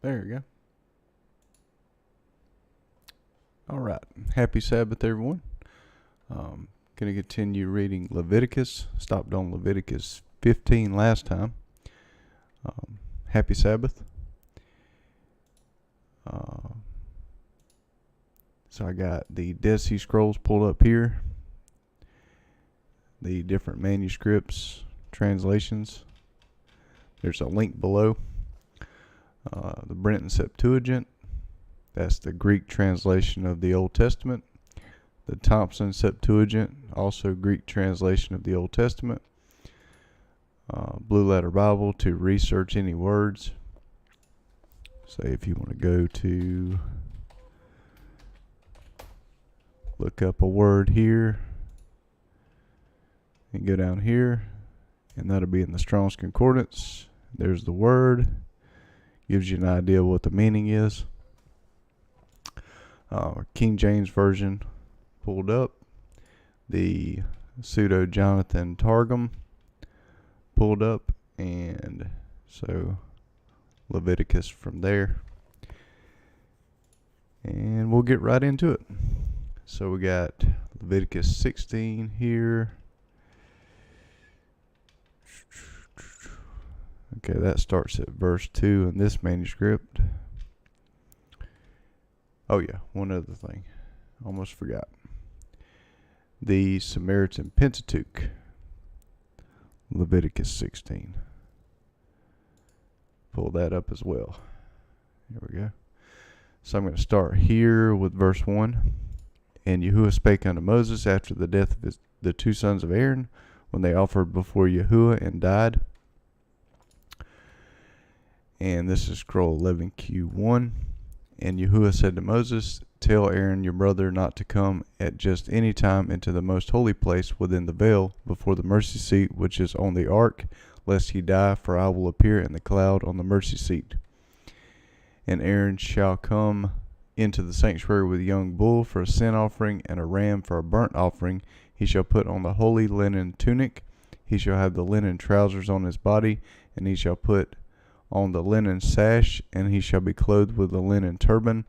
There you go. All right. Happy Sabbath, everyone. Going to continue reading Leviticus. Stopped on Leviticus 15 last time. Happy Sabbath. So I got the Dead Sea Scrolls pulled up here. The different manuscripts, translations. There's a link below. The Brenton Septuagint. That's the Greek translation of the Old Testament. The Thompson Septuagint, also Greek translation of the Old Testament. Blue Letter Bible to research any words. Say if you want to go to look up a word here and go down here, and that'll be in the Strong's Concordance. There's the word. Gives you an idea what the meaning is. King James Version pulled up. The Pseudo Jonathan Targum pulled up, and so Leviticus from there. And we'll get right into it. So we got Leviticus 16 here. Okay, that starts at verse 2 in this manuscript. Oh yeah, one other thing. Almost forgot. The Samaritan Pentateuch. Leviticus 16. Pull that up as well. Here we go. So I'm going to start here with verse 1. And Yahuwah spake unto Moses after the death of the two sons of Aaron, when they offered before Yahuwah and died. And this is scroll 11Q1. And Yahuwah said to Moses, Tell Aaron your brother not to come at just any time into the most holy place within the veil, before the mercy seat which is on the ark, lest he die, for I will appear in the cloud on the mercy seat. And Aaron shall come into the sanctuary with a young bull for a sin offering, and a ram for a burnt offering. He shall put on the holy linen tunic. He shall have the linen trousers on his body, and he shall put on the linen sash, and he shall be clothed with the linen turban.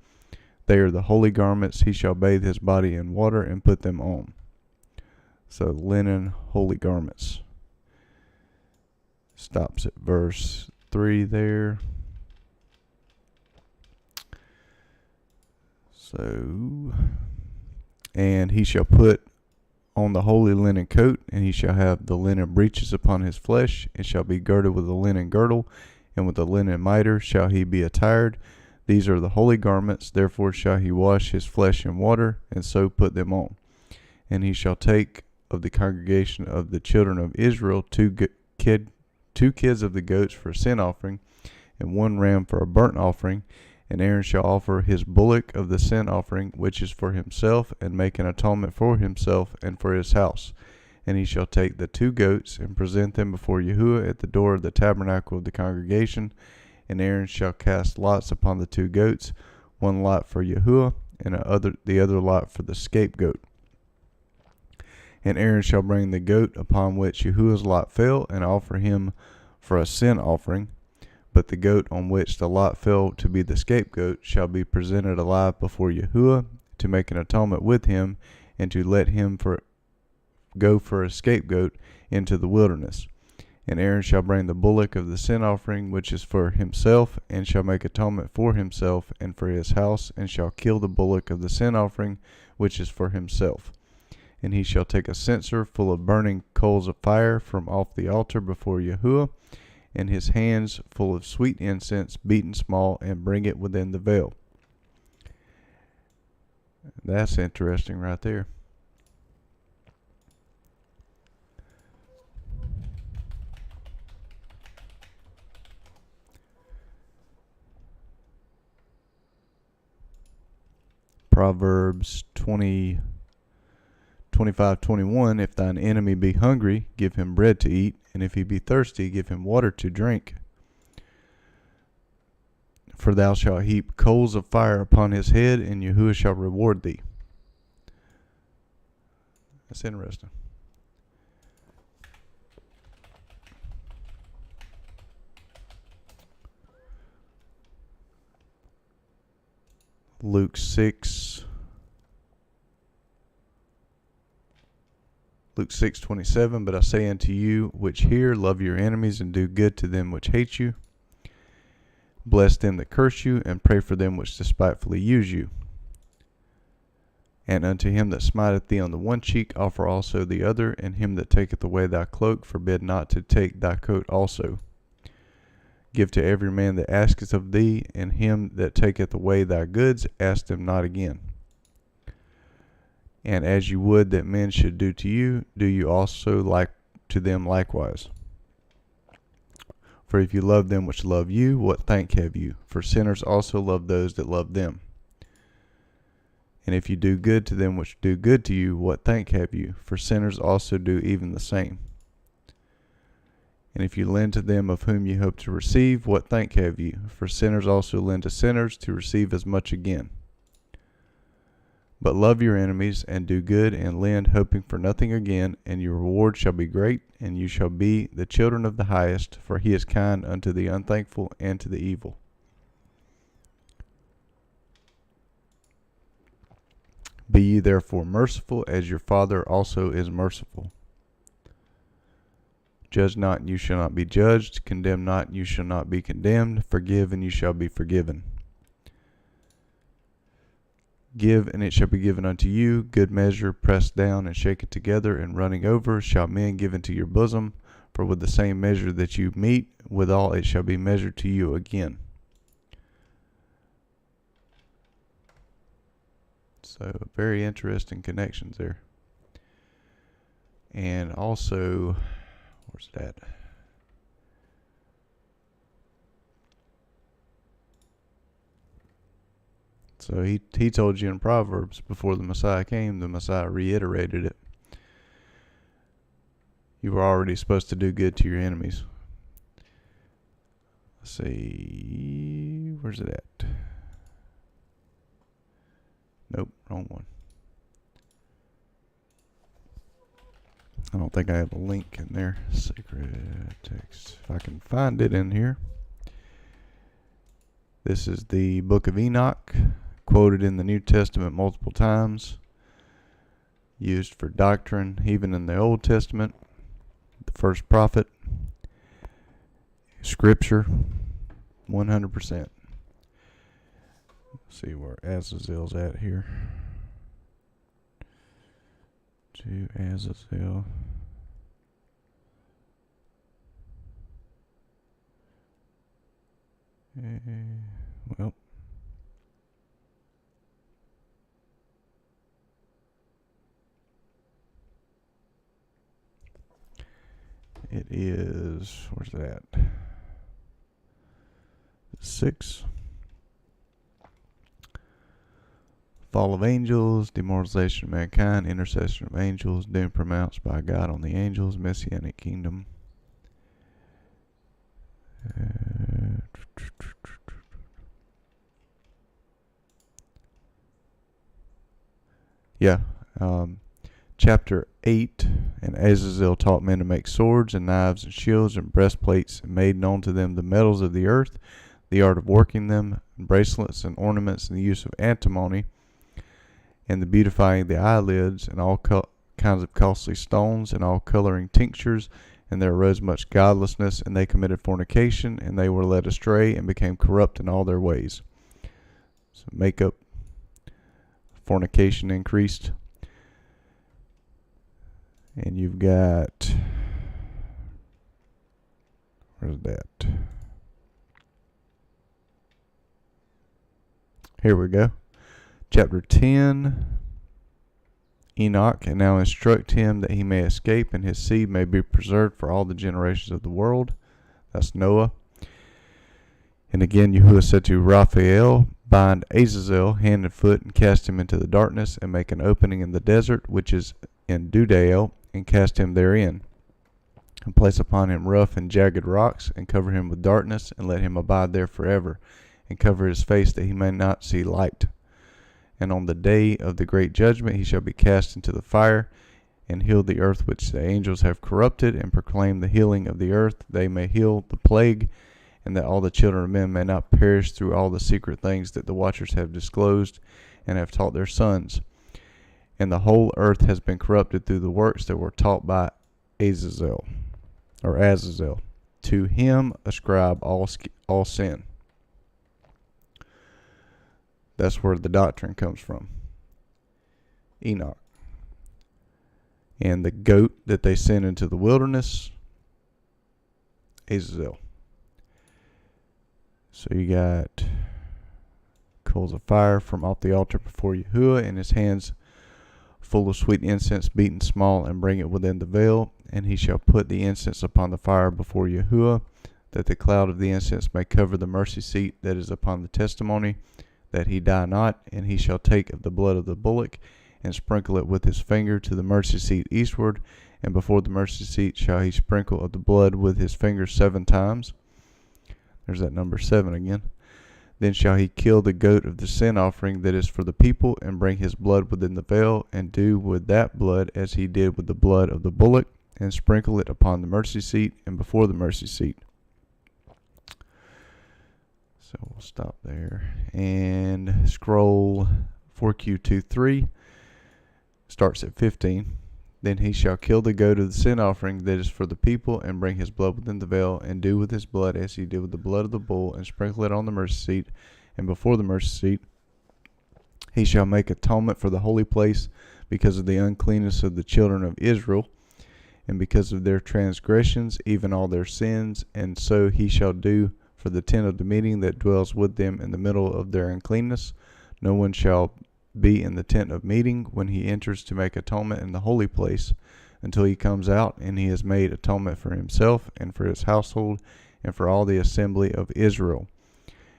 They are the holy garments. He shall bathe his body in water and put them on. So linen, holy garments. Stops at verse 3 there. So, and he shall put on the holy linen coat, and he shall have the linen breeches upon his flesh, and shall be girded with a linen girdle, and with a linen mitre shall he be attired. These are the holy garments, therefore shall he wash his flesh in water, and so put them on. And he shall take of the congregation of the children of Israel two kids of the goats for a sin offering, and one ram for a burnt offering. And Aaron shall offer his bullock of the sin offering, which is for himself, and make an atonement for himself and for his house. And he shall take the two goats and present them before Yahuwah at the door of the tabernacle of the congregation. And Aaron shall cast lots upon the two goats, one lot for Yahuwah, and the other lot for the scapegoat. And Aaron shall bring the goat upon which Yahuwah's lot fell, and offer him for a sin offering. But the goat on which the lot fell to be the scapegoat shall be presented alive before Yahuwah, to make an atonement with him, and to let him go for a scapegoat into the wilderness. And Aaron shall bring the bullock of the sin offering, which is for himself, and shall make atonement for himself and for his house, and shall kill the bullock of the sin offering, which is for himself. And he shall take a censer full of burning coals of fire from off the altar before Yahuwah, and his hands full of sweet incense beaten small, and bring it within the veil. That's interesting right there. Proverbs 25:21. If thine enemy be hungry, give him bread to eat, and if he be thirsty, give him water to drink. For thou shalt heap coals of fire upon his head, and Yahuwah shall reward thee. That's interesting. Luke 6. Luke 6:27, but I say unto you which hear, love your enemies and do good to them which hate you. Bless them that curse you, and pray for them which despitefully use you. And unto him that smiteth thee on the one cheek offer also the other, and him that taketh away thy cloak forbid not to take thy coat also. Give to every man that asketh of thee, and him that taketh away thy goods ask them not again. And as you would that men should do to you, do you also like to them likewise. For if you love them which love you, what thank have you? For sinners also love those that love them. And if you do good to them which do good to you, what thank have you? For sinners also do even the same. And if you lend to them of whom you hope to receive, what thank have you? For sinners also lend to sinners to receive as much again. But love your enemies, and do good, and lend, hoping for nothing again, and your reward shall be great, and you shall be the children of the highest, for he is kind unto the unthankful and to the evil. Be ye therefore merciful, as your Father also is merciful. Judge not, and you shall not be judged. Condemn not, and you shall not be condemned. Forgive, and you shall be forgiven. Give, and it shall be given unto you, good measure, pressed down and shaken together, and running over, shall men give into your bosom. For with the same measure that you mete, withal it shall be measured to you again. So, very interesting connections there. And also, where's that? So he told you in Proverbs before the Messiah came, the Messiah reiterated it. You were already supposed to do good to your enemies. Let's see, where's it at? Nope, wrong one. I don't think I have a link in there. Sacred text. If I can find it in here. This is the book of Enoch, quoted in the New Testament multiple times, used for doctrine, even in the Old Testament, the first prophet, scripture, 100%. Let's see where Azazel's at here. To Azazel. Well, it is, where's that? 6. Fall of angels, demoralization of mankind, intercession of angels, doom pronounced by God on the angels, messianic kingdom. Chapter 8, and Azazel taught men to make swords and knives and shields and breastplates, and made known to them the metals of the earth, the art of working them, and bracelets and ornaments, and the use of antimony, and the beautifying of the eyelids, and all kinds of costly stones, and all coloring tinctures. And there arose much godlessness, and they committed fornication, and they were led astray, and became corrupt in all their ways. So makeup, fornication increased. And you've got, where's that? Here we go. Chapter 10, Enoch, and now instruct him that he may escape, and his seed may be preserved for all the generations of the world. That's Noah. And again, Yahuwah said to Raphael, bind Azazel hand and foot, and cast him into the darkness, and make an opening in the desert, which is in Dudael, and cast him therein, and place upon him rough and jagged rocks, and cover him with darkness, and let him abide there forever, and cover his face that he may not see light. And on the day of the great judgment he shall be cast into the fire, and heal the earth which the angels have corrupted, and proclaim the healing of the earth. They may heal the plague, and that all the children of men may not perish through all the secret things that the watchers have disclosed and have taught their sons. And the whole earth has been corrupted through the works that were taught by Azazel. To him ascribe all sin. That's where the doctrine comes from. Enoch. And the goat that they sent into the wilderness, Azazel. So you got coals of fire from off the altar before Yahuwah, and his hands full of sweet incense beaten small, and bring it within the veil. And he shall put the incense upon the fire before Yahuwah, that the cloud of the incense may cover the mercy seat that is upon the testimony, that he die not. And he shall take of the blood of the bullock, and sprinkle it with his finger to the mercy seat eastward, and before the mercy seat shall he sprinkle of the blood with his finger 7 times. There's that number 7 again. Then shall he kill the goat of the sin offering that is for the people, and bring his blood within the veil, and do with that blood as he did with the blood of the bullock, and sprinkle it upon the mercy seat and before the mercy seat. So we'll stop there. And scroll 4Q23 starts at 15. Then he shall kill the goat of the sin offering that is for the people, and bring his blood within the veil, and do with his blood as he did with the blood of the bull, and sprinkle it on the mercy seat and before the mercy seat. He shall make atonement for the holy place because of the uncleanness of the children of Israel, and because of their transgressions, even all their sins. And so he shall do for the tent of the meeting that dwells with them in the middle of their uncleanness. No one shall be in the tent of meeting when he enters to make atonement in the holy place, until he comes out and he has made atonement for himself and for his household and for all the assembly of Israel.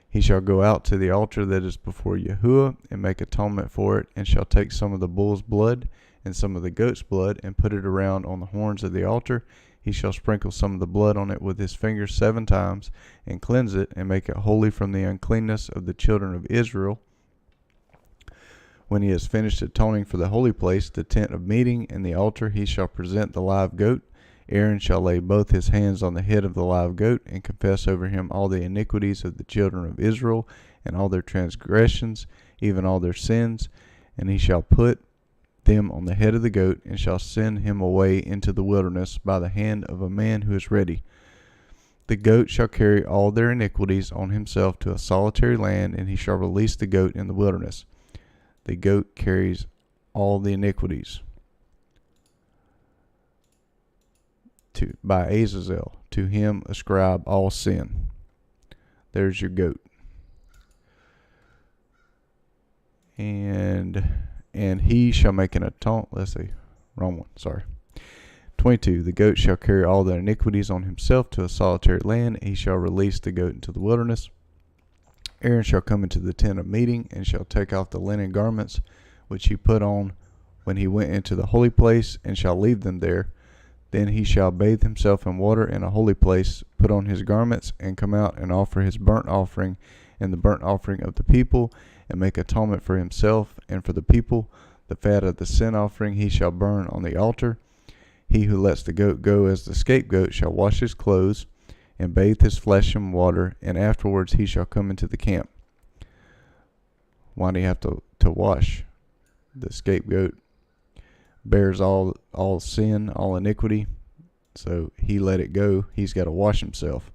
He shall go out to the altar that is before Yahuwah and make atonement for it, and shall take some of the bull's blood and some of the goat's blood, and put it around on the horns of the altar. He shall sprinkle some of the blood on it with his finger 7 times, and cleanse it, and make it holy from the uncleanness of the children of Israel. When he has finished atoning for the holy place, the tent of meeting, and the altar, he shall present the live goat. Aaron shall lay both his hands on the head of the live goat, and confess over him all the iniquities of the children of Israel, and all their transgressions, even all their sins. And he shall put them on the head of the goat, and shall send him away into the wilderness by the hand of a man who is ready. The goat shall carry all their iniquities on himself to a solitary land, and he shall release the goat in the wilderness. The goat carries all the iniquities. By Azazel, to him ascribe all sin. There's your goat. And he shall make an atonement. Let's see, wrong one, sorry. 22. The goat shall carry all the iniquities on himself to a solitary land. He shall release the goat into the wilderness. Aaron shall come into the tent of meeting, and shall take off the linen garments which he put on when he went into the holy place, and shall leave them there. Then he shall bathe himself in water in a holy place, put on his garments, and come out and offer his burnt offering and the burnt offering of the people, and make atonement for himself and for the people. The fat of the sin offering he shall burn on the altar. He who lets the goat go as the scapegoat shall wash his clothes, and bathe his flesh in water, and afterwards he shall come into the camp. Why do you have to wash? The scapegoat bears all sin, all iniquity, so he let it go. He's got to wash himself.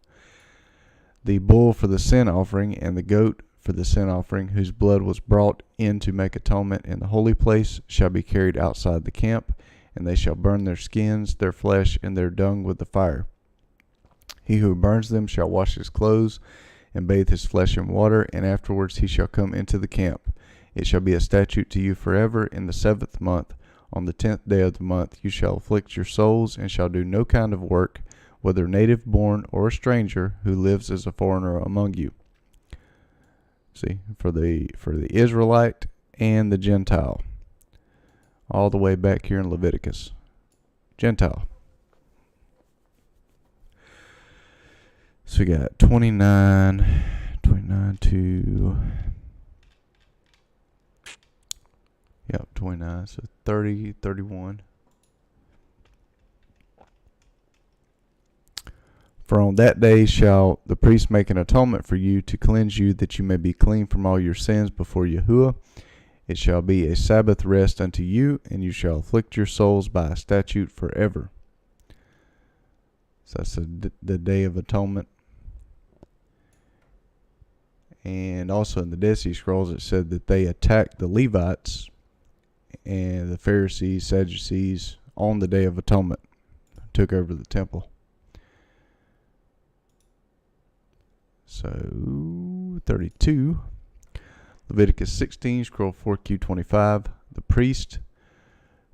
The bull for the sin offering, and the goat for the sin offering, whose blood was brought in to make atonement in the holy place, shall be carried outside the camp, and they shall burn their skins, their flesh, and their dung with the fire. He who burns them shall wash his clothes, and bathe his flesh in water, and afterwards he shall come into the camp. It shall be a statute to you forever. In the 7th month, on the 10th day of the month, you shall afflict your souls, and shall do no kind of work, whether native born or a stranger who lives as a foreigner among you. See, for the Israelite and the Gentile, all the way back here in Leviticus. Gentile. So we got 29 to, 29, so 30, 31, For on that day shall the priest make an atonement for you to cleanse you, that you may be clean from all your sins before Yahuwah. It shall be a Sabbath rest unto you, and you shall afflict your souls by a statute forever. So that's the Day of Atonement. And also in the Dead Sea Scrolls it said that they attacked the Levites and the Pharisees, Sadducees on the Day of Atonement. Took over the temple. So 32. Leviticus 16, scroll 4Q25. The priest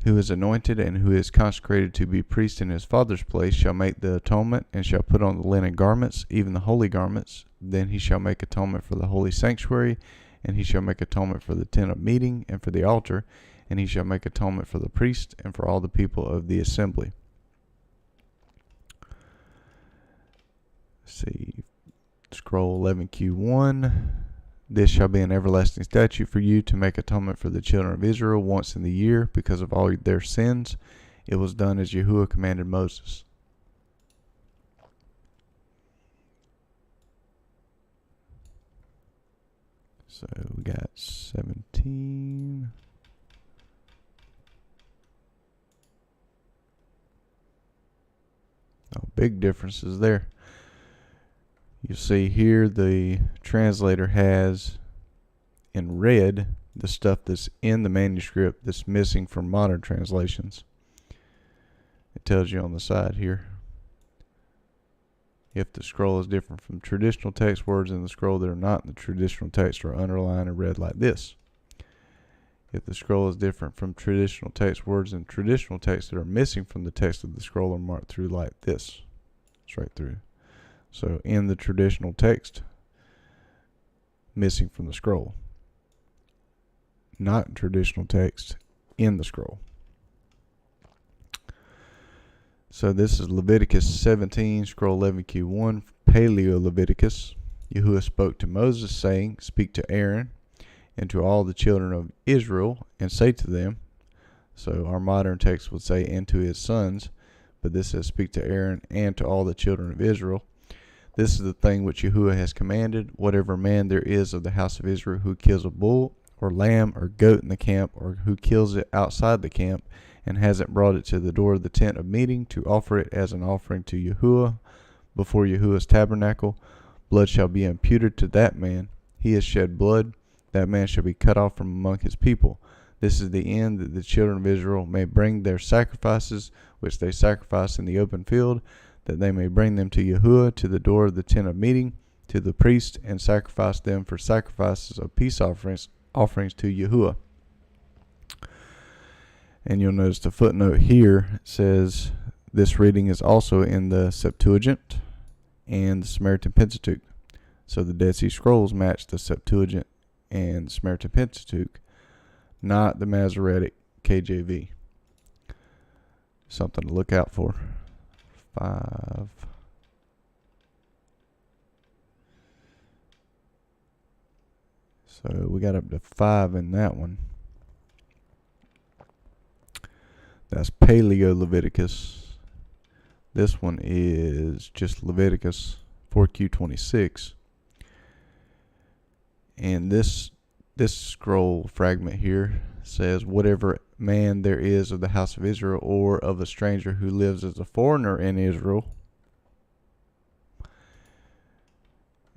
who is anointed and who is consecrated to be priest in his father's place shall make the atonement, and shall put on the linen garments, even the holy garments. Then he shall make atonement for the holy sanctuary, and he shall make atonement for the tent of meeting and for the altar, and he shall make atonement for the priest and for all the people of the assembly. Let's see, scroll 11Q1. This shall be an everlasting statute for you, to make atonement for the children of Israel once in the year because of all their sins. It was done as Yahuwah commanded Moses. So we got 17. Oh, big differences there. You see here the translator has in red the stuff that's in the manuscript that's missing from modern translations. It tells you on the side here if the scroll is different from traditional text. Words in the scroll that are not in the traditional text are underlined and read like this. If the scroll is different from traditional text, words in traditional text that are missing from the text of the scroll are marked through like this, straight through. So in the traditional text, missing from the scroll. Not traditional text, in the scroll. So this is Leviticus 17, scroll 11Q1, Paleo-Leviticus. Yahuwah spoke to Moses, saying, Speak to Aaron and to all the children of Israel, and say to them. So our modern text would say, and to his sons, but this says, Speak to Aaron and to all the children of Israel. This is the thing which Yahuwah has commanded. Whatever man there is of the house of Israel who kills a bull or lamb or goat in the camp, or who kills it outside the camp, and hasn't brought it to the door of the tent of meeting to offer it as an offering to Yahuwah before Yahuwah's tabernacle, blood shall be imputed to that man. He has shed blood. That man shall be cut off from among his people. This is the end, that the children of Israel may bring their sacrifices, which they sacrifice in the open field, that they may bring them to Yahuwah, to the door of the tent of meeting, to the priest, and sacrifice them for sacrifices of peace offerings to Yahuwah. And you'll notice the footnote here says this reading is also in the Septuagint and the Samaritan Pentateuch. So the Dead Sea Scrolls match the Septuagint and Samaritan Pentateuch, not the Masoretic KJV. Something to look out for. 5. So we got up to 5 in that one. That's Paleo Leviticus. This one is just Leviticus 4Q26. And this scroll fragment here says, whatever man there is of the house of Israel or of a stranger who lives as a foreigner in Israel,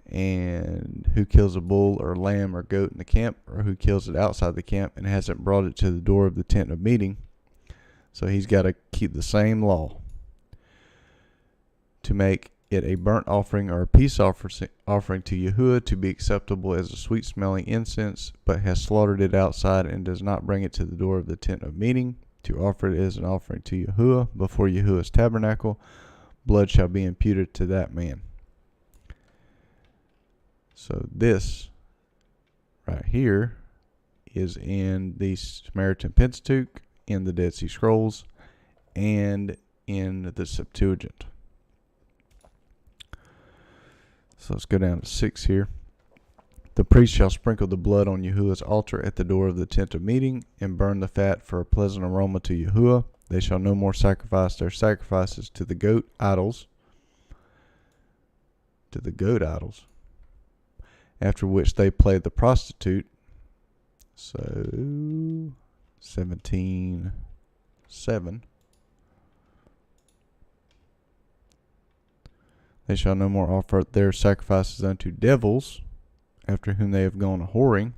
and who kills a bull or lamb or goat in the camp, or who kills it outside the camp and hasn't brought it to the door of the tent of meeting. So he's got to keep the same law to make it a burnt offering or a peace offering to Yahuwah, to be acceptable as a sweet smelling incense, but has slaughtered it outside and does not bring it to the door of the tent of meeting to offer it as an offering to Yahuwah before Yahuwah's tabernacle. Blood shall be imputed to that man. So this right here is in the Samaritan Pentateuch, in the Dead Sea Scrolls, and in the Septuagint. So let's go down to 6 here. The priest shall sprinkle the blood on Yahuwah's altar at the door of the tent of meeting, and burn the fat for a pleasant aroma to Yahuwah. They shall no more sacrifice their sacrifices to the goat idols, to the goat idols, after which they played the prostitute. So 17:7. They shall no more offer their sacrifices unto devils, after whom they have gone a whoring.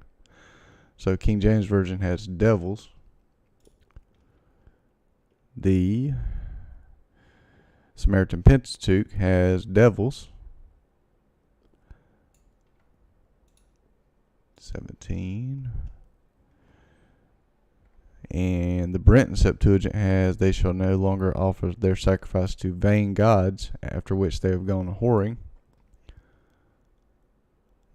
So King James Version has devils. The Samaritan Pentateuch has devils. 17. And the Brenton Septuagint has, they shall no longer offer their sacrifice to vain gods, after which they have gone a whoring.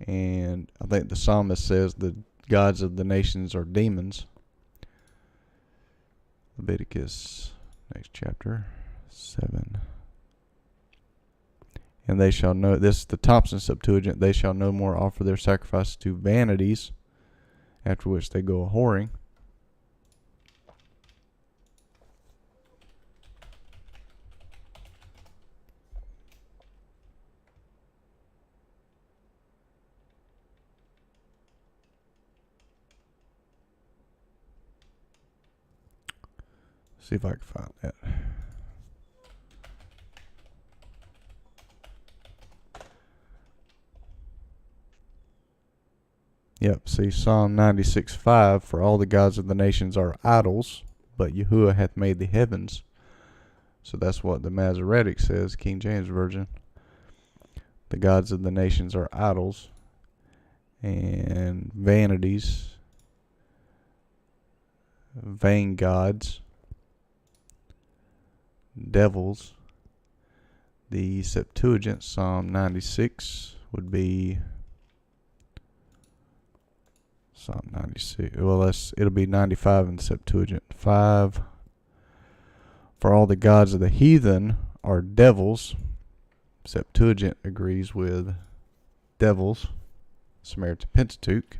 And I think the psalmist says the gods of the nations are demons. Leviticus, next chapter, 7. And they shall know, this is the Thompson Septuagint, they shall no more offer their sacrifice to vanities, after which they go a whoring. See if I can find that. Yep, see Psalm 96:5, for all the gods of the nations are idols, but Yahuwah hath made the heavens. So that's what the Masoretic says, King James Version. The gods of the nations are idols and vanities, vain gods, devils. The Septuagint, Psalm 96, would be Psalm 96. Well, it'll be 95 in the Septuagint. 5. For all the gods of the heathen are devils. Septuagint agrees with devils. Samaritan Pentateuch.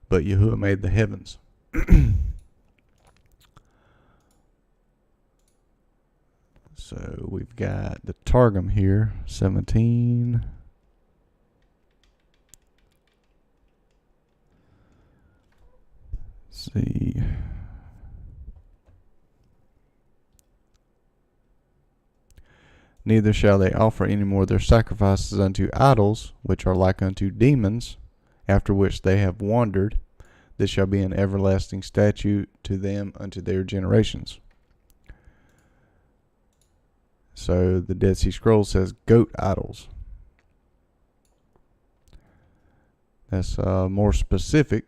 But Yahuwah made the heavens. So we've got the Targum here, 17. Let's see. Neither shall they offer any more their sacrifices unto idols, which are like unto demons, after which they have wandered. This shall be an everlasting statute to them unto their generations. So the Dead Sea Scrolls says goat idols. That's more specific.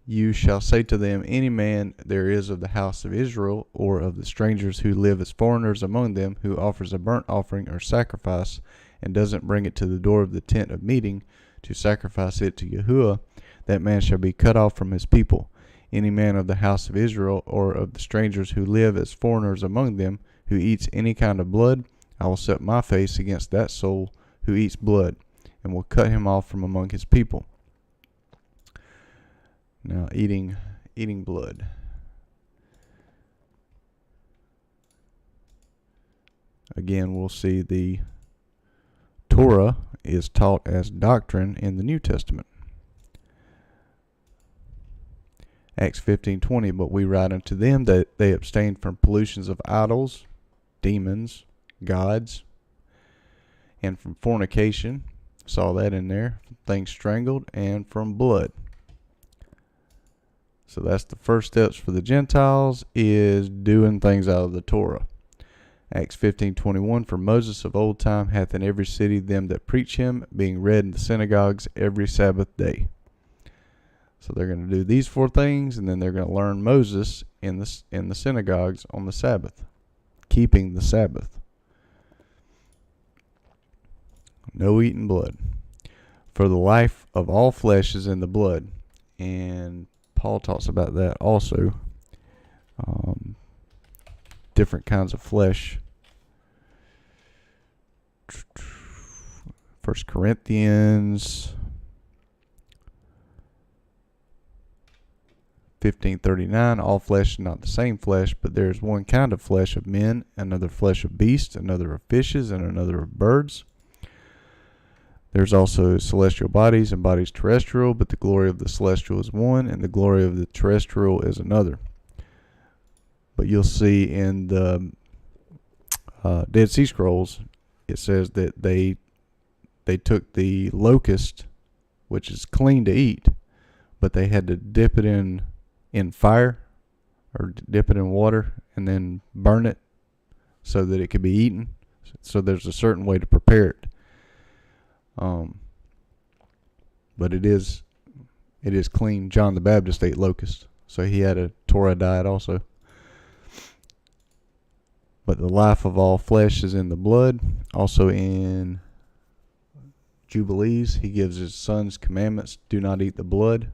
You shall say to them, any man there is of the house of Israel, or of the strangers who live as foreigners among them, who offers a burnt offering or sacrifice, and doesn't bring it to the door of the tent of meeting, to sacrifice it to Yahuwah, that man shall be cut off from his people. Any man of the house of Israel, or of the strangers who live as foreigners among them, who eats any kind of blood, I will set my face against that soul who eats blood, and will cut him off from among his people. Now, eating blood. Again, we'll see the Torah is taught as doctrine in the New Testament. Acts 15:20, but we write unto them that they abstain from pollutions of idols, demons, gods, and from fornication. Saw that in there. From things strangled, and from blood. So that's the first steps for the Gentiles, is doing things out of the Torah. Acts 15:21, for Moses of old time hath in every city them that preach him, being read in the synagogues every Sabbath day. So they're going to do these 4 things, and then they're going to learn Moses in the synagogues on the Sabbath, keeping the Sabbath. No eating blood. For the life of all flesh is in the blood. And Paul talks about that also. Different kinds of flesh. 1 Corinthians 15:39, all flesh is not the same flesh, but there is one kind of flesh of men, another flesh of beasts, another of fishes, and another of birds. There's also celestial bodies and bodies terrestrial, but the glory of the celestial is one, and the glory of the terrestrial is another. But you'll see in the Dead Sea Scrolls, it says that they took the locust, which is clean to eat, but they had to dip it in fire or dip it in water and then burn it so that it could be eaten. So there's a certain way to prepare it. But it is clean. John the Baptist ate locust, so he had a Torah diet also. But the life of all flesh is in the blood. Also in Jubilees, he gives his sons commandments: do not eat the blood.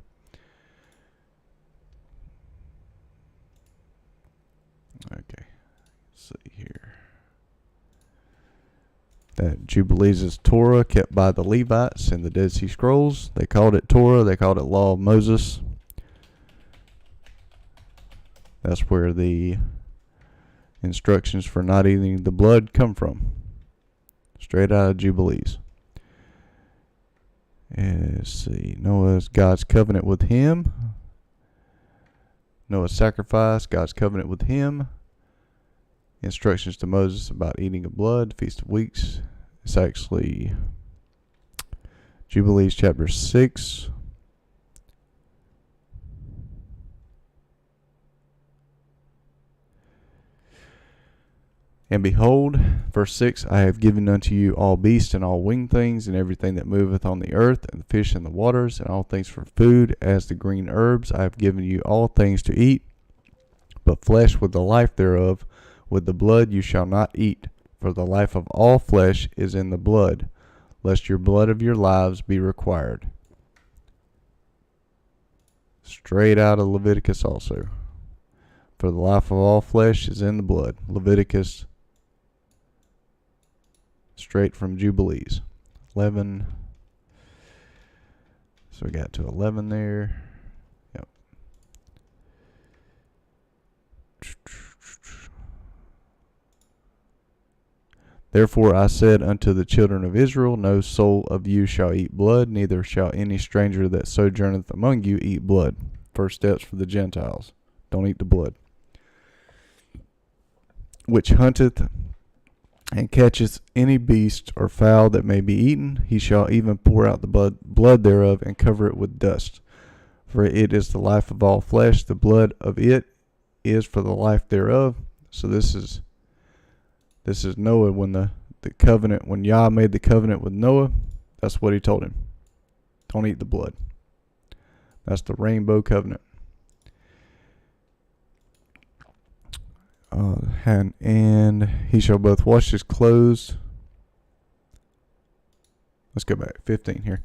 Okay, let's see here. That Jubilees is Torah kept by the Levites in the Dead Sea Scrolls. They called it Torah. They called it Law of Moses. That's where the instructions for not eating the blood come from. Straight out of Jubilees. Let's see. Noah's God's covenant with him. Noah's sacrifice, God's covenant with him. Instructions to Moses about eating of blood, Feast of Weeks. It's actually Jubilees chapter 6. And behold, verse 6, I have given unto you all beasts and all winged things, and everything that moveth on the earth, and the fish in the waters, and all things for food, as the green herbs. I have given you all things to eat, but flesh with the life thereof, with the blood you shall not eat. For the life of all flesh is in the blood, lest your blood of your lives be required. Straight out of Leviticus also. For the life of all flesh is in the blood. Leviticus, straight from Jubilees. 11. So we got to 11 there. Yep. Therefore I said unto the children of Israel, no soul of you shall eat blood, neither shall any stranger that sojourneth among you eat blood. First steps for the Gentiles. Don't eat the blood. Which hunteth and catcheth any beast or fowl that may be eaten, he shall even pour out the blood thereof and cover it with dust. For it is the life of all flesh, the blood of it is for the life thereof. So this is Noah when the covenant, when Yah made the covenant with Noah, that's what he told him. Don't eat the blood. That's the rainbow covenant. And he shall both wash his clothes. Let's go back. 15 here.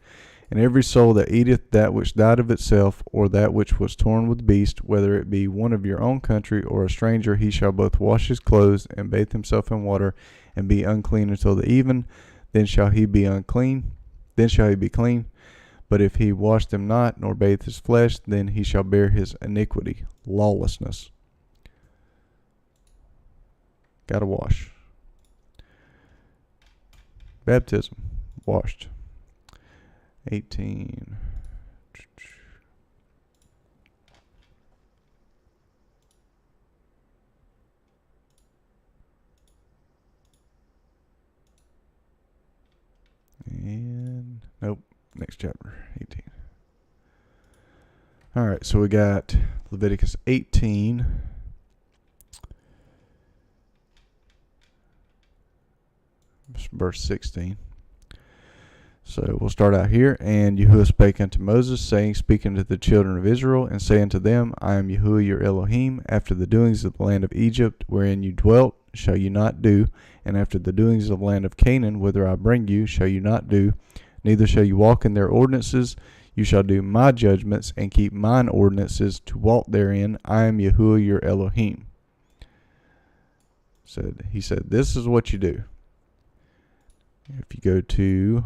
And every soul that eateth that which died of itself, or that which was torn with beast, whether it be one of your own country or a stranger, he shall both wash his clothes and bathe himself in water, and be unclean until the even. Then shall he be unclean. Then shall he be clean. But if he wash them not, nor bathe his flesh, then he shall bear his iniquity, lawlessness. Gotta wash. Baptism. Washed. 18. And nope. Next chapter. 18. Alright, so we got Leviticus 18. Verse 16. So we'll start out here. And Yahuwah spake unto Moses, saying, Speak unto the children of Israel, and say unto them, I am Yahuwah your Elohim. After the doings of the land of Egypt, wherein you dwelt, shall you not do, and after the doings of the land of Canaan, whither I bring you, shall you not do, neither shall you walk in their ordinances. You shall do my judgments, and keep mine ordinances, to walk therein. I am Yahuwah your Elohim. He said, this is what you do. If you go to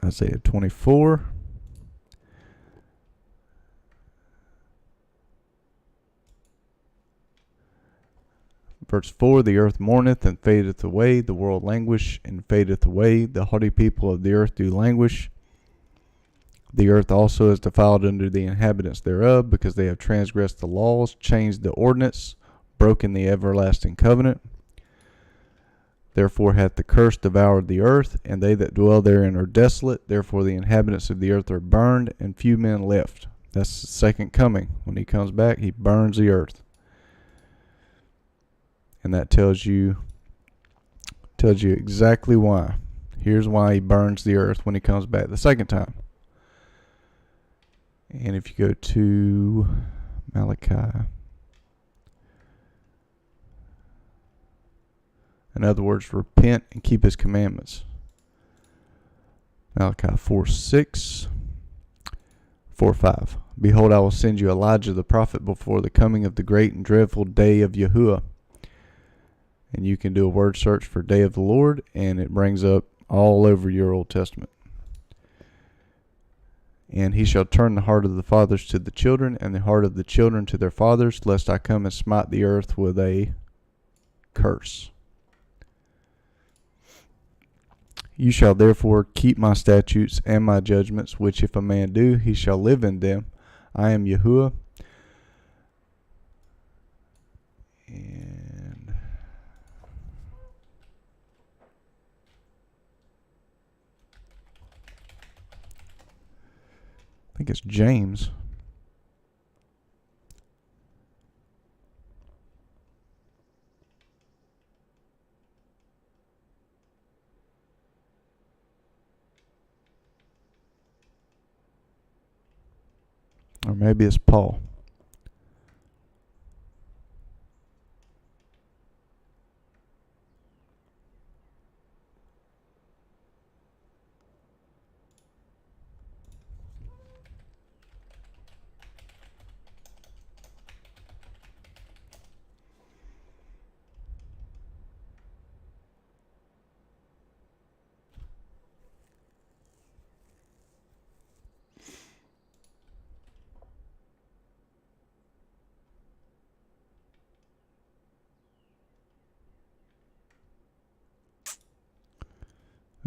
Isaiah 24, Verse 4, the earth mourneth and fadeth away, the world languish and fadeth away, the haughty people of the earth do languish. The earth also is defiled under the inhabitants thereof, because they have transgressed the laws, changed the ordinance, broken the everlasting covenant. Therefore hath the curse devoured the earth, and they that dwell therein are desolate. Therefore the inhabitants of the earth are burned, and few men left. That's the second coming. When he comes back, he burns the earth. And that tells you exactly why. Here's why he burns the earth when he comes back the second time. And if you go to Malachi, in other words, repent and keep his commandments. Malachi 4:6, 4:5. Behold, I will send you Elijah the prophet before the coming of the great and dreadful day of Yahuwah. And you can do a word search for day of the Lord, and it brings up all over your Old Testament. And he shall turn the heart of the fathers to the children, and the heart of the children to their fathers, lest I come and smite the earth with a curse. You shall therefore keep my statutes and my judgments, which if a man do, he shall live in them. I am Yahuwah. And I think it's James. Or maybe it's Paul.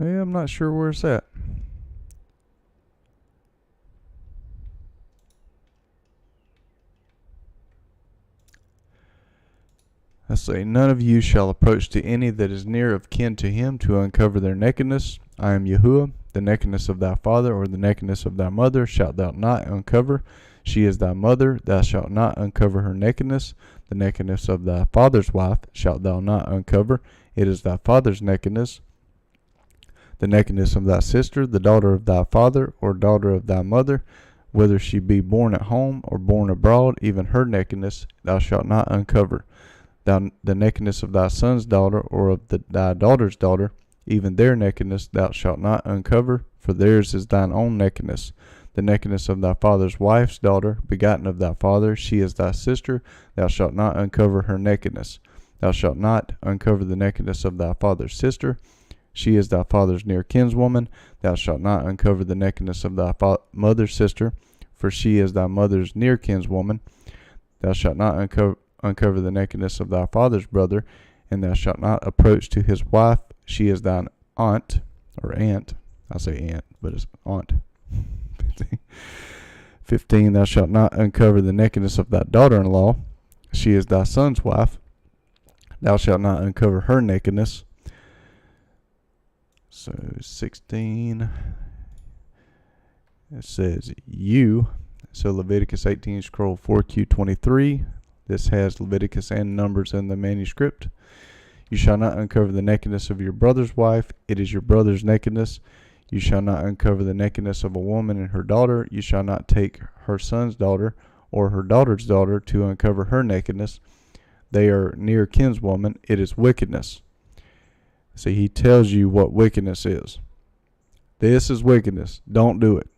Yeah, I'm not sure where it's at. I say, none of you shall approach to any that is near of kin to him to uncover their nakedness. I am Yahuwah. The nakedness of thy father or the nakedness of thy mother shalt thou not uncover. She is thy mother. Thou shalt not uncover her nakedness. The nakedness of thy father's wife shalt thou not uncover. It is thy father's nakedness. The nakedness of thy sister, the daughter of thy father, or daughter of thy mother, whether she be born at home or born abroad, even her nakedness thou shalt not uncover. The nakedness of thy son's daughter, or of thy daughter's daughter, even their nakedness thou shalt not uncover, for theirs is thine own nakedness. The nakedness of thy father's wife's daughter, begotten of thy father, she is thy sister, thou shalt not uncover her nakedness. Thou shalt not uncover the nakedness of thy father's sister, she is thy father's near kinswoman. Thou shalt not uncover the nakedness of thy mother's sister, for she is thy mother's near kinswoman. Thou shalt not uncover the nakedness of thy father's brother, and thou shalt not approach to his wife. She is thine aunt, or aunt. I say aunt, but it's aunt. 15. Thou shalt not uncover the nakedness of thy daughter-in-law. She is thy son's wife. Thou shalt not uncover her nakedness. So 16, it says you. So Leviticus 18, scroll 4Q23. This has Leviticus and Numbers in the manuscript. You shall not uncover the nakedness of your brother's wife. It is your brother's nakedness. You shall not uncover the nakedness of a woman and her daughter. You shall not take her son's daughter or her daughter's daughter to uncover her nakedness. They are near kinswoman. It is wickedness. See, he tells you what wickedness is. This is wickedness. Don't do it.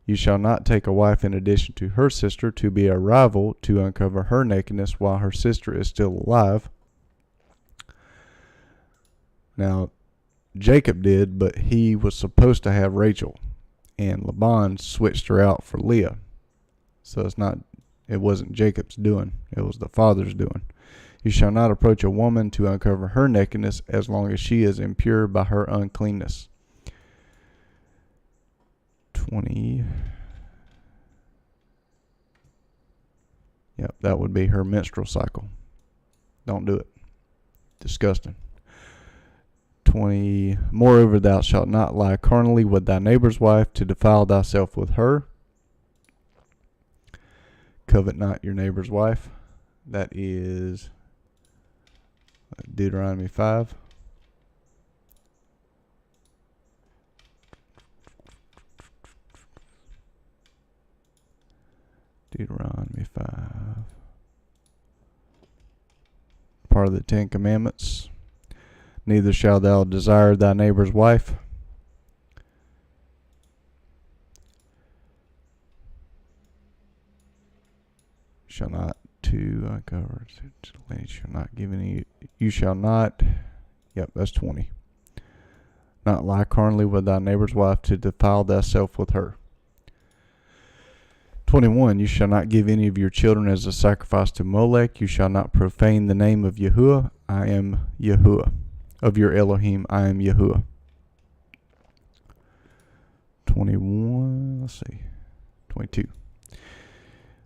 You shall not take a wife in addition to her sister to be a rival to uncover her nakedness while her sister is still alive. Now, Jacob did, but he was supposed to have Rachel, and Laban switched her out for Leah. So it wasn't Jacob's doing. It was the father's doing. You shall not approach a woman to uncover her nakedness as long as she is impure by her uncleanness. 20. Yep, that would be her menstrual cycle. Don't do it. Disgusting. 20. Moreover, thou shalt not lie carnally with thy neighbor's wife to defile thyself with her. Covet not your neighbor's wife. That is Deuteronomy 5. Deuteronomy 5. Part of the Ten Commandments. Neither shalt thou desire thy neighbor's wife. Shall not to uncover. Shall not give any. You shall not. Yep, that's 20. Not lie carnally with thy neighbor's wife to defile thyself with her. 21. You shall not give any of your children as a sacrifice to Molech. You shall not profane the name of Yahuwah. I am Yahuwah. Of your Elohim, I am Yahuwah. 21. Let's see. 22.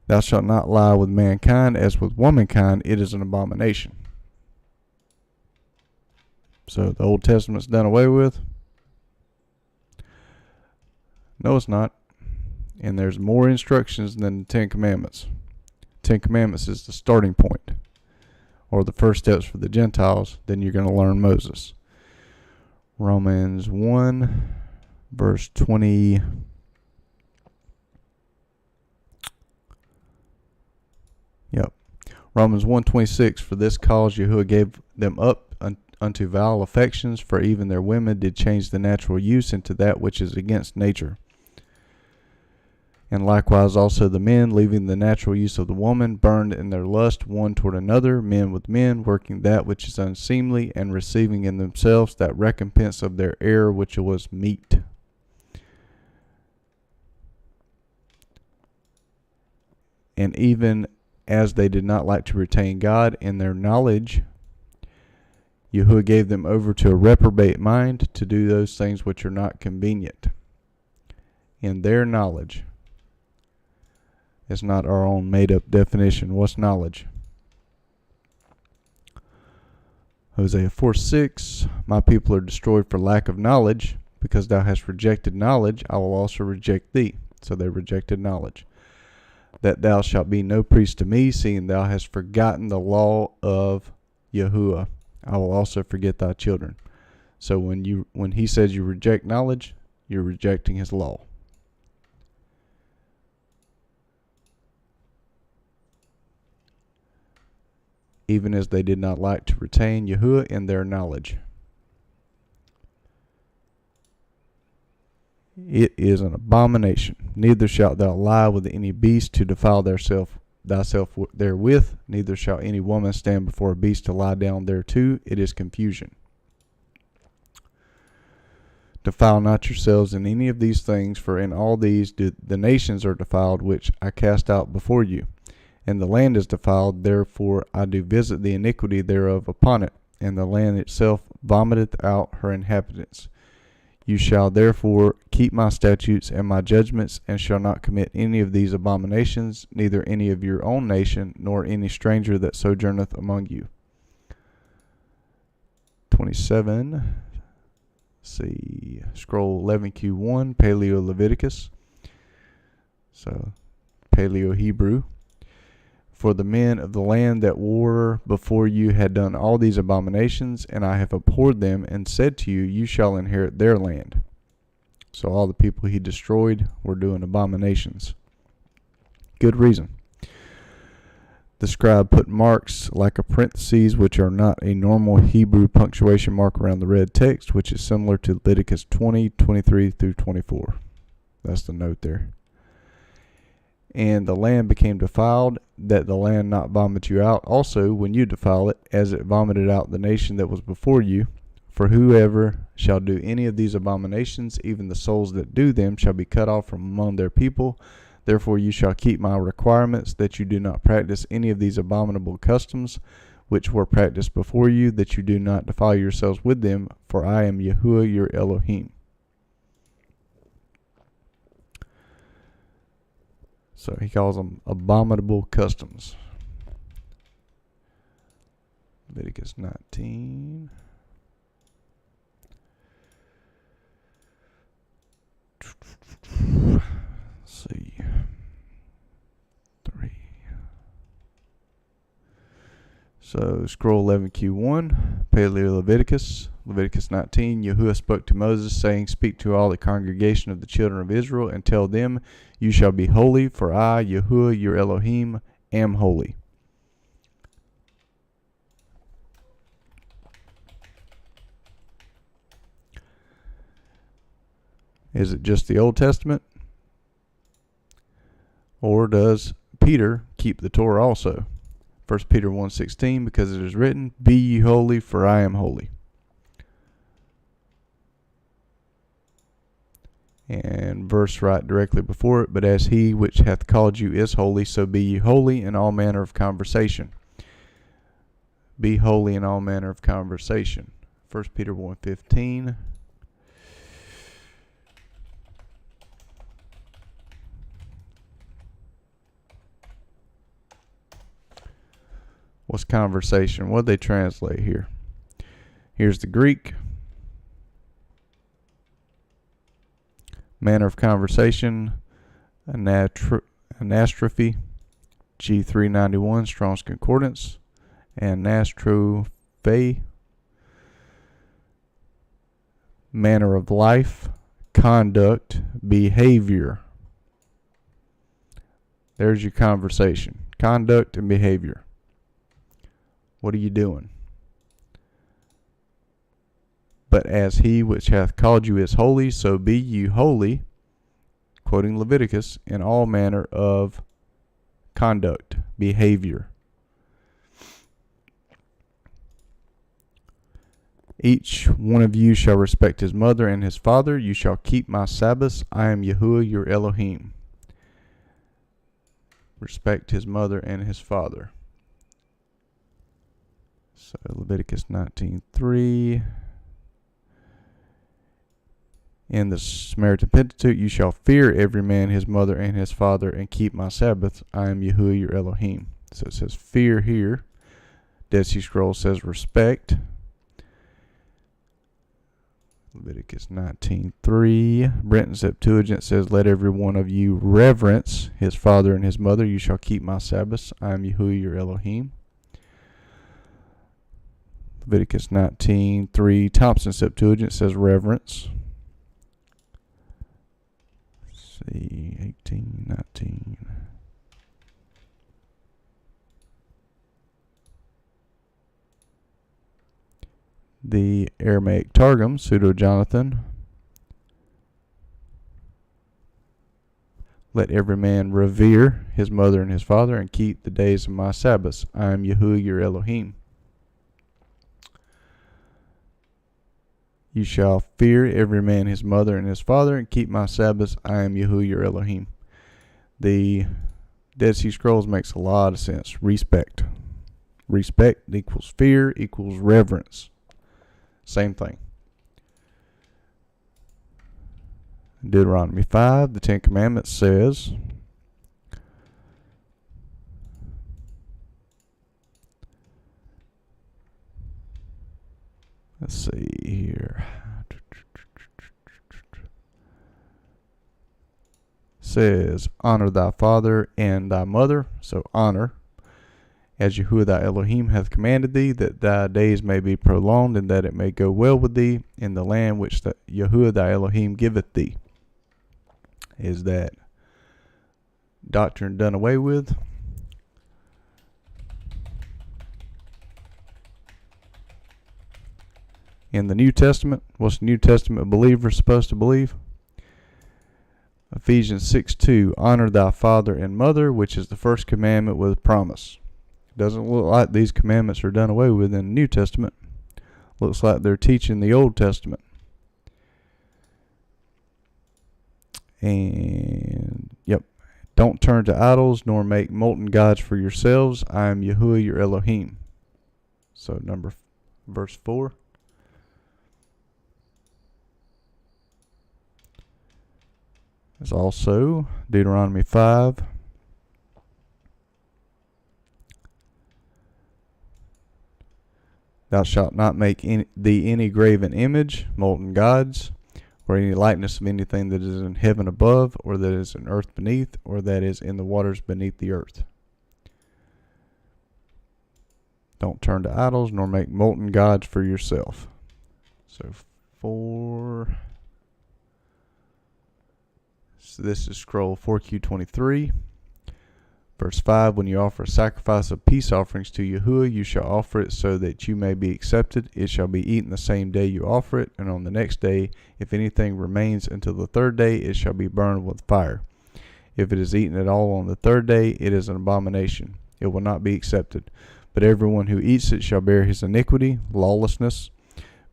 Thou shalt not lie with mankind as with womankind. It is an abomination. So the Old Testament's done away with? No, it's not. And there's more instructions than the Ten Commandments. Ten Commandments is the starting point, or the first steps for the Gentiles. Then you're going to learn Moses. Romans 1, verse 20. Yep. Romans 1:26. For this cause Yahuwah gave them up unto vile affections, for even their women did change the natural use into that which is against nature. And likewise also the men, leaving the natural use of the woman, burned in their lust one toward another, men with men, working that which is unseemly, and receiving in themselves that recompense of their error which was meet. And even as they did not like to retain God in their knowledge, Yahuwah gave them over to a reprobate mind to do those things which are not convenient. In their knowledge. It's not our own made-up definition. What's knowledge? Hosea 4:6. My people are destroyed for lack of knowledge. Because thou hast rejected knowledge, I will also reject thee. So they rejected knowledge. That thou shalt be no priest to me, seeing thou hast forgotten the law of Yahuwah. I will also forget thy children. So when he says you reject knowledge, you're rejecting his law. Even as they did not like to retain Yahuwah in their knowledge. It is an abomination. Neither shalt thou lie with any beast to defile thyself therewith. Neither shall any woman stand before a beast to lie down thereto. It is confusion. Defile not yourselves in any of these things, for in all these the nations are defiled, which I cast out before you. And the land is defiled, therefore I do visit the iniquity thereof upon it, and the land itself vomiteth out her inhabitants. You shall therefore keep my statutes and my judgments, and shall not commit any of these abominations, neither any of your own nation, nor any stranger that sojourneth among you. 27. See, scroll 11Q1, Paleo Leviticus. So, Paleo Hebrew. For the men of the land that were before you had done all these abominations, and I have abhorred them, and said to you, you shall inherit their land. So all the people he destroyed were doing abominations. Good reason. The scribe put marks like a parentheses, which are not a normal Hebrew punctuation mark around the red text, which is similar to Leviticus 20, 23 through 24. That's the note there. And the land became defiled, that the land not vomit you out also when you defile it, as it vomited out the nation that was before you. For whoever shall do any of these abominations, even the souls that do them, shall be cut off from among their people. Therefore you shall keep my requirements, that you do not practice any of these abominable customs, which were practiced before you, that you do not defile yourselves with them, for I am Yahuwah your Elohim. So he calls them abominable customs. Leviticus 19. Let's see. 3. So scroll 11Q1, Paleo Leviticus. Leviticus 19, Yahuwah spoke to Moses, saying, Speak to all the congregation of the children of Israel, and tell them, You shall be holy, for I, Yahuwah your Elohim, am holy. Is it just the Old Testament? Or does Peter keep the Torah also? 1 Peter 1:16, because it is written, Be ye holy, for I am holy. And verse right directly before it, But as he which hath called you is holy, so be ye holy in all manner of conversation. Be holy in all manner of conversation. 1 Peter 1:15. What's conversation? What do they translate here? Here's the Greek. Manner of conversation, anastrophe, G391, Strong's Concordance, and anastrophe, manner of life, conduct, behavior. There's your conversation. Conduct and behavior. What are you doing? But as he which hath called you is holy, so be you holy, quoting Leviticus, in all manner of conduct, behavior. Each one of you shall respect his mother and his father. You shall keep my Sabbaths. I am Yahuwah your Elohim. Respect his mother and his father. So Leviticus 19:3. In the Samaritan Pentateuch, you shall fear every man his mother and his father, and keep my Sabbath. I am Yahuwah your Elohim. So it says fear here. Dead Sea Scrolls says respect. Leviticus 19:3. Brenton Septuagint says, Let every one of you reverence his father and his mother. You shall keep my Sabbaths. I am Yahuwah your Elohim. Leviticus 19:3. Thompson Septuagint says reverence. Let's see, 18, 19. The Aramaic Targum, Pseudo-Jonathan. Let every man revere his mother and his father, and keep the days of my Sabbaths. I am Yahuwah your Elohim. You shall fear every man his mother and his father, and keep my Sabbaths. I am Yahuwah your Elohim. The Dead Sea Scrolls makes a lot of sense. Respect. Respect equals fear equals reverence. Same thing. Deuteronomy 5, the Ten Commandments says, let's see here. Says, honor thy father and thy mother. So honor, as Yahuwah thy Elohim hath commanded thee, that thy days may be prolonged, and that it may go well with thee in the land which Yahuwah thy Elohim giveth thee. Is that doctrine done away with? In the New Testament, what's the New Testament believer supposed to believe? Ephesians 6:2, honor thy father and mother, which is the first commandment with promise. Doesn't look like these commandments are done away with in the New Testament. Looks like they're teaching the Old Testament. And, yep, don't turn to idols, nor make molten gods for yourselves. I am Yahuwah your Elohim. So verse 4. There's also Deuteronomy 5. Thou shalt not make thee any graven image, molten gods, or any likeness of anything that is in heaven above, or that is in earth beneath, or that is in the waters beneath the earth. Don't turn to idols, nor make molten gods for yourself. So 4. So this is scroll 4Q23. Verse 5, when you offer a sacrifice of peace offerings to Yahuwah, you shall offer it so that you may be accepted. It shall be eaten the same day you offer it, and on the next day, if anything remains until the third day, it shall be burned with fire. If it is eaten at all on the third day, it is an abomination. It will not be accepted. But everyone who eats it shall bear his iniquity, lawlessness,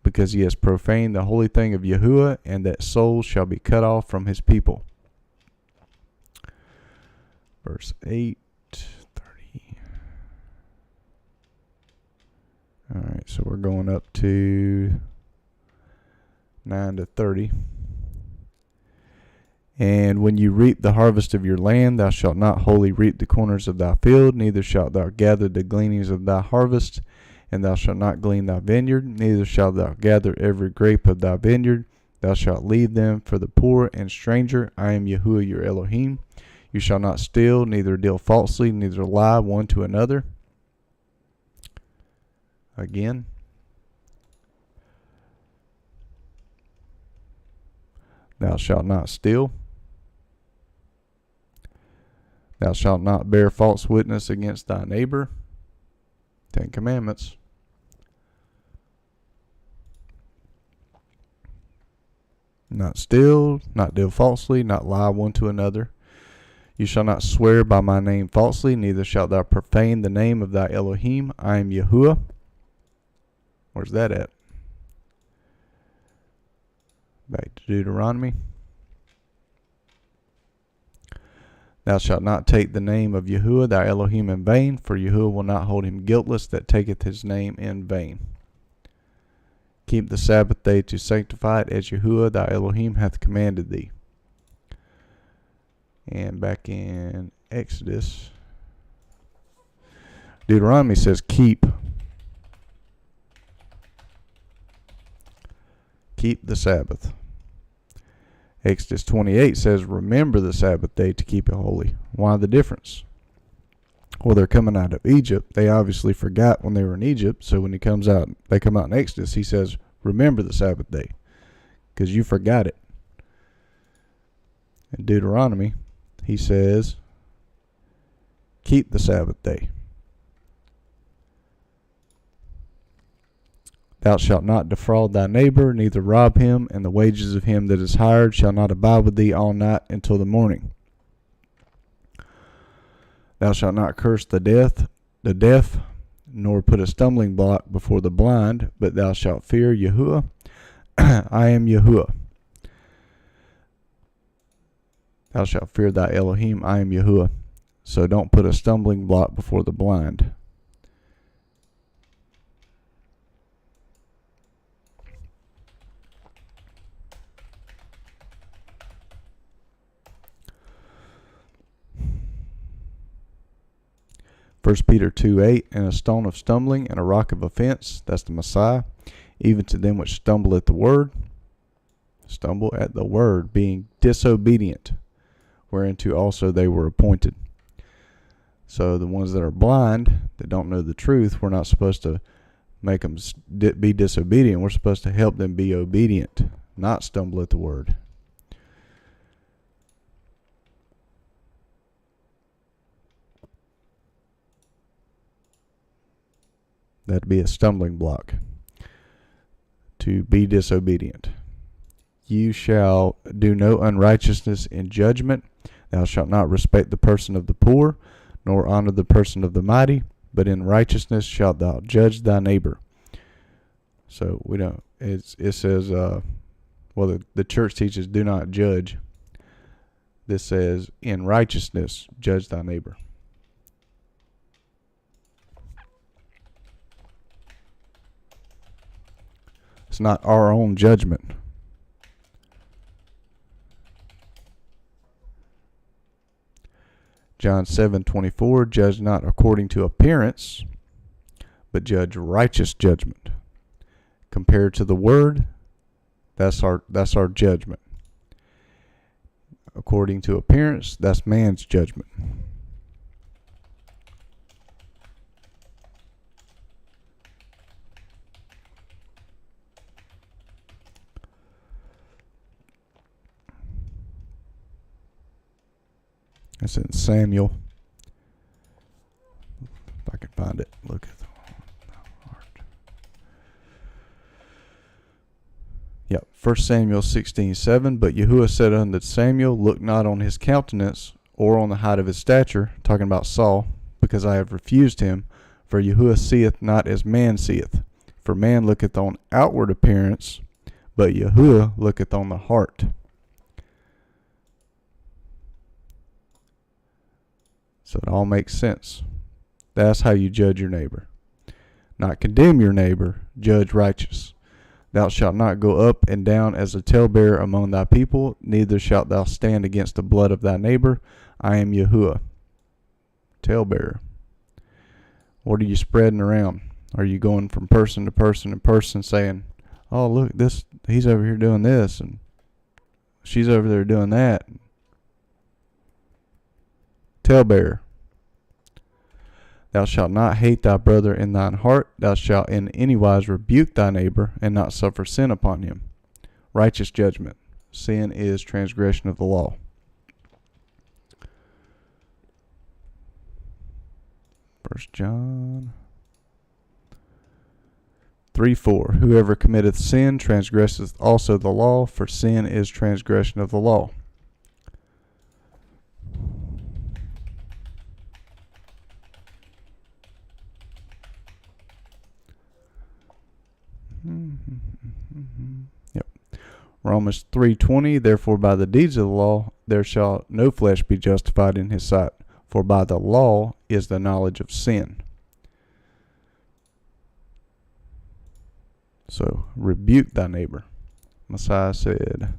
because he has profaned the holy thing of Yahuwah, and that soul shall be cut off from his people. Verse 8, 30. All right, so we're going up to 9 to 30. And when you reap the harvest of your land, thou shalt not wholly reap the corners of thy field, neither shalt thou gather the gleanings of thy harvest, and thou shalt not glean thy vineyard, neither shalt thou gather every grape of thy vineyard. Thou shalt leave them for the poor and stranger. I am Yahuwah your Elohim. You shall not steal, neither deal falsely, neither lie one to another. Again. Thou shalt not steal. Thou shalt not bear false witness against thy neighbor. 10 Commandments. Not steal, not deal falsely, not lie one to another. You shall not swear by my name falsely, neither shalt thou profane the name of thy Elohim. I am Yahuwah. Where's that at? Back to Deuteronomy. Thou shalt not take the name of Yahuwah thy Elohim in vain, for Yahuwah will not hold him guiltless that taketh his name in vain. Keep the Sabbath day to sanctify it, as Yahuwah thy Elohim hath commanded thee. And back in Exodus, Deuteronomy says keep the Sabbath. Exodus 28 says come the Sabbath day to keep it holy. Why the difference? Well, they're coming out of Egypt. They obviously forgot when they were in Egypt. So when they come out in Exodus, he says, remember the Sabbath day, because you forgot it. In Deuteronomy, he says, keep the Sabbath day. Thou shalt not defraud thy neighbor, neither rob him, and the wages of him that is hired shall not abide with thee all night until the morning. Thou shalt not curse the deaf, nor put a stumbling block before the blind, but thou shalt fear Yahuwah. I am Yahuwah. Thou shalt fear thy Elohim. I am Yahuwah. So don't put a stumbling block before the blind. First Peter 2:8, and a stone of stumbling and a rock of offense, that's the Messiah, even to them which stumble at the word, being disobedient, whereunto also they were appointed. So the ones that are blind, that don't know the truth, we're not supposed to make them be disobedient. We're supposed to help them be obedient, not stumble at the word. That'd be a stumbling block, to be disobedient. You shall do no unrighteousness in judgment. Thou shalt not respect the person of the poor, nor honor the person of the mighty, but in righteousness shalt thou judge thy neighbor. So we don't. It says, the church teaches do not judge. This says in righteousness judge thy neighbor. It's not our own judgment. John 7:24, judge not according to appearance, but judge righteous judgment. Compared to the word, that's our judgment. According to appearance, that's man's judgment. That's in Samuel. If I can find it. Look at the heart. Yep. 1 Samuel 16:7. But Yahuwah said unto Samuel, look not on his countenance or on the height of his stature, talking about Saul, because I have refused him. For Yahuwah seeth not as man seeth. For man looketh on outward appearance, but Yahuwah looketh on the heart. So it all makes sense. That's how you judge your neighbor. Not condemn your neighbor, judge righteous. Thou shalt not go up and down as a talebearer among thy people, neither shalt thou stand against the blood of thy neighbor. I am Yahuwah. Talebearer. What are you spreading around? Are you going from person to person and person saying, oh, look, he's over here doing this, and she's over there doing that? Talebearer. Thou shalt not hate thy brother in thine heart. Thou shalt in any wise rebuke thy neighbor, and not suffer sin upon him. Righteous judgment. Sin is transgression of the law. First John 3:4. Whoever committeth sin transgresseth also the law, for sin is transgression of the law. Yep. Romans 3:20. Therefore by the deeds of the law there shall no flesh be justified in his sight, for by the law is the knowledge of sin. So rebuke thy neighbor. Messiah said,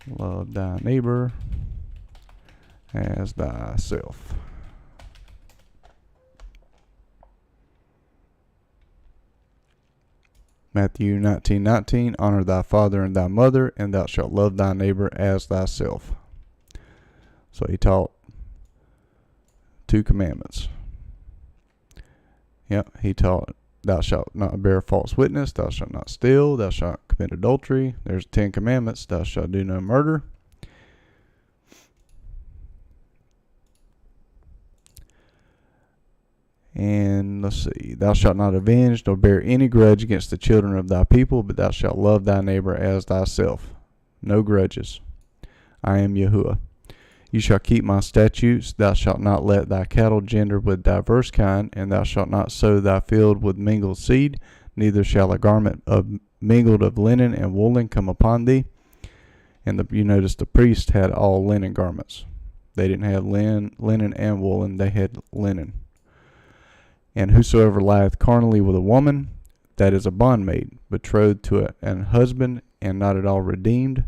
love thy neighbor as thyself. Matthew 19:19, honor thy father and thy mother, and thou shalt love thy neighbor as thyself. So he taught 2 commandments. Yep, he taught, thou shalt not bear false witness, thou shalt not steal, thou shalt commit adultery. There's 10 commandments. Thou shalt do no murder. And let's see, thou shalt not avenge nor bear any grudge against the children of thy people, but thou shalt love thy neighbor as thyself. No grudges. I am Yahuwah. You shall keep my statutes. Thou shalt not let thy cattle gender with diverse kind, and thou shalt not sow thy field with mingled seed, neither shall a garment mingled of linen and woolen come upon thee. And you notice the priest had all linen garments. They didn't have linen and woolen, they had linen. And whosoever lieth carnally with a woman, that is a bondmaid, betrothed to an husband, and not at all redeemed,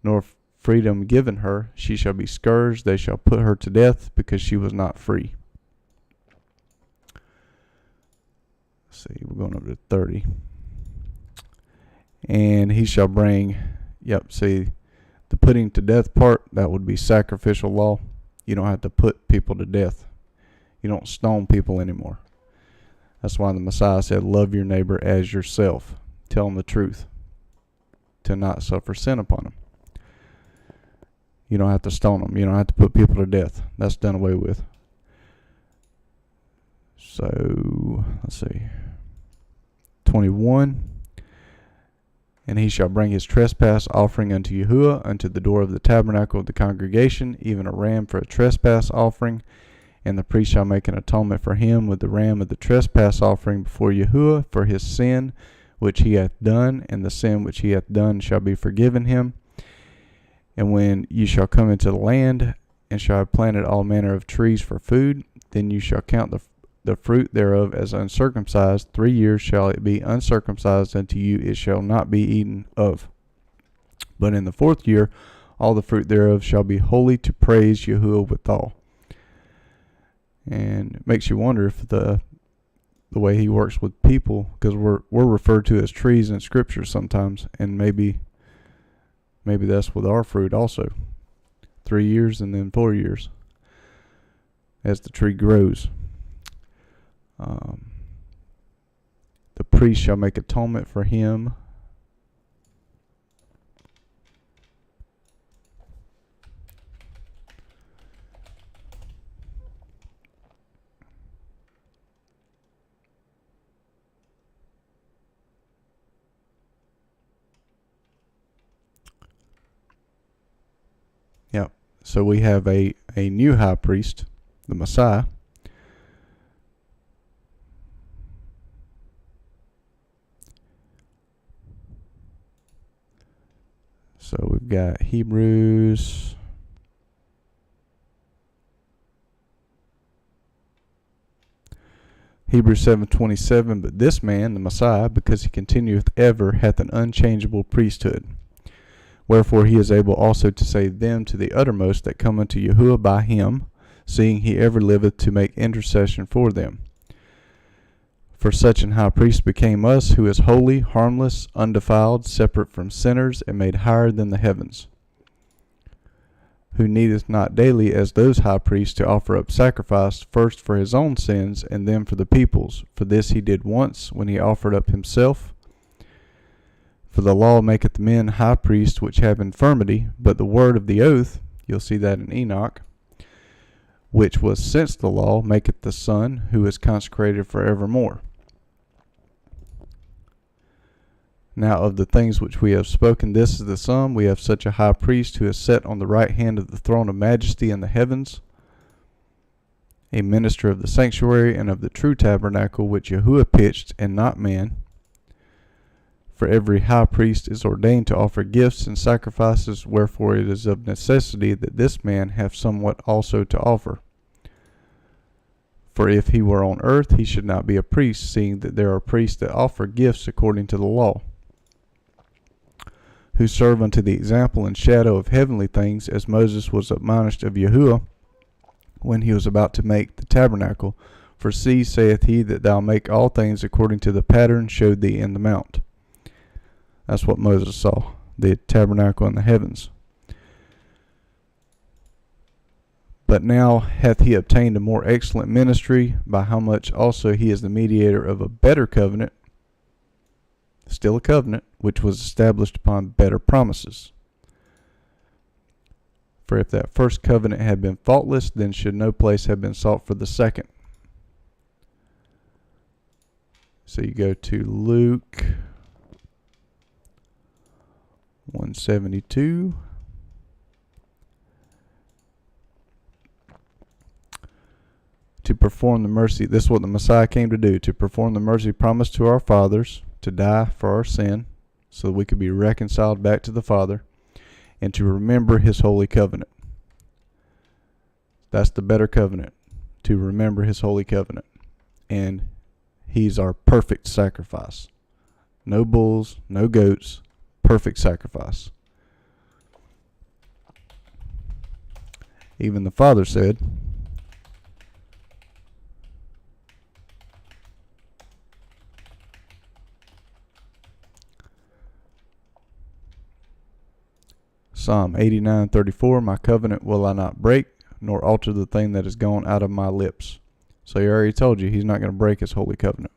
nor freedom given her, she shall be scourged. They shall put her to death, because she was not free. Let's see, we're going over to 30. And he shall bring, see, the putting to death part, that would be sacrificial law. You don't have to put people to death. You don't stone people anymore. That's why the Messiah said, love your neighbor as yourself. Tell them the truth, to not suffer sin upon them. You don't have to stone them. You don't have to put people to death. That's done away with. So, let's see. 21. And he shall bring his trespass offering unto Yahuwah, unto the door of the tabernacle of the congregation, even a ram for a trespass offering. And the priest shall make an atonement for him with the ram of the trespass offering before Yahuwah for his sin which he hath done, and the sin which he hath done shall be forgiven him. And when ye shall come into the land, and shall have planted all manner of trees for food, then you shall count the fruit thereof as uncircumcised, 3 years shall it be uncircumcised unto you, it shall not be eaten of. But in the 4th year, all the fruit thereof shall be holy to praise Yahuwah withal. And it makes you wonder if the way he works with people, because we're referred to as trees in Scripture sometimes, and maybe that's with our fruit also. 3 years and then 4 years as the tree grows. The priest shall make atonement for him. Yep. So we have a new high priest, the Messiah. So we've got Hebrews 7:27, but this man, the Messiah, because he continueth ever, hath an unchangeable priesthood. Wherefore he is able also to save them to the uttermost that come unto Yahuwah by him, seeing he ever liveth to make intercession for them. For such an high priest became us, who is holy, harmless, undefiled, separate from sinners, and made higher than the heavens, who needeth not daily, as those high priests, to offer up sacrifice, first for his own sins, and then for the people's. For this he did once, when he offered up himself. For the law maketh men high priests which have infirmity, but the word of the oath, you'll see that in Enoch, which was since the law, maketh the Son, who is consecrated for evermore. Now of the things which we have spoken, this is the sum. We have such a high priest, who is set on the right hand of the throne of majesty in the heavens, a minister of the sanctuary and of the true tabernacle, which Yahuwah pitched, and not man. For every high priest is ordained to offer gifts and sacrifices, wherefore it is of necessity that this man have somewhat also to offer. For if he were on earth, he should not be a priest, seeing that there are priests that offer gifts according to the law, who serve unto the example and shadow of heavenly things, as Moses was admonished of Yahuwah when he was about to make the tabernacle. For see, saith he, that thou make all things according to the pattern showed thee in the mount. That's what Moses saw, the tabernacle in the heavens. But now hath he obtained a more excellent ministry, by how much also he is the mediator of a better covenant, still a covenant, which was established upon better promises. For if that first covenant had been faultless, then should no place have been sought for the second. So you go to Luke 172. To perform the mercy, this is what the Messiah came to do, to perform the mercy promised to our fathers, to die for our sin, so that we could be reconciled back to the Father, and to remember his holy covenant. That's the better covenant, to remember his holy covenant. And he's our perfect sacrifice. No bulls, no goats, perfect sacrifice. Even the Father said, Psalm 89:34, my covenant will I not break, nor alter the thing that is gone out of my lips. So he already told you he's not going to break his holy covenant.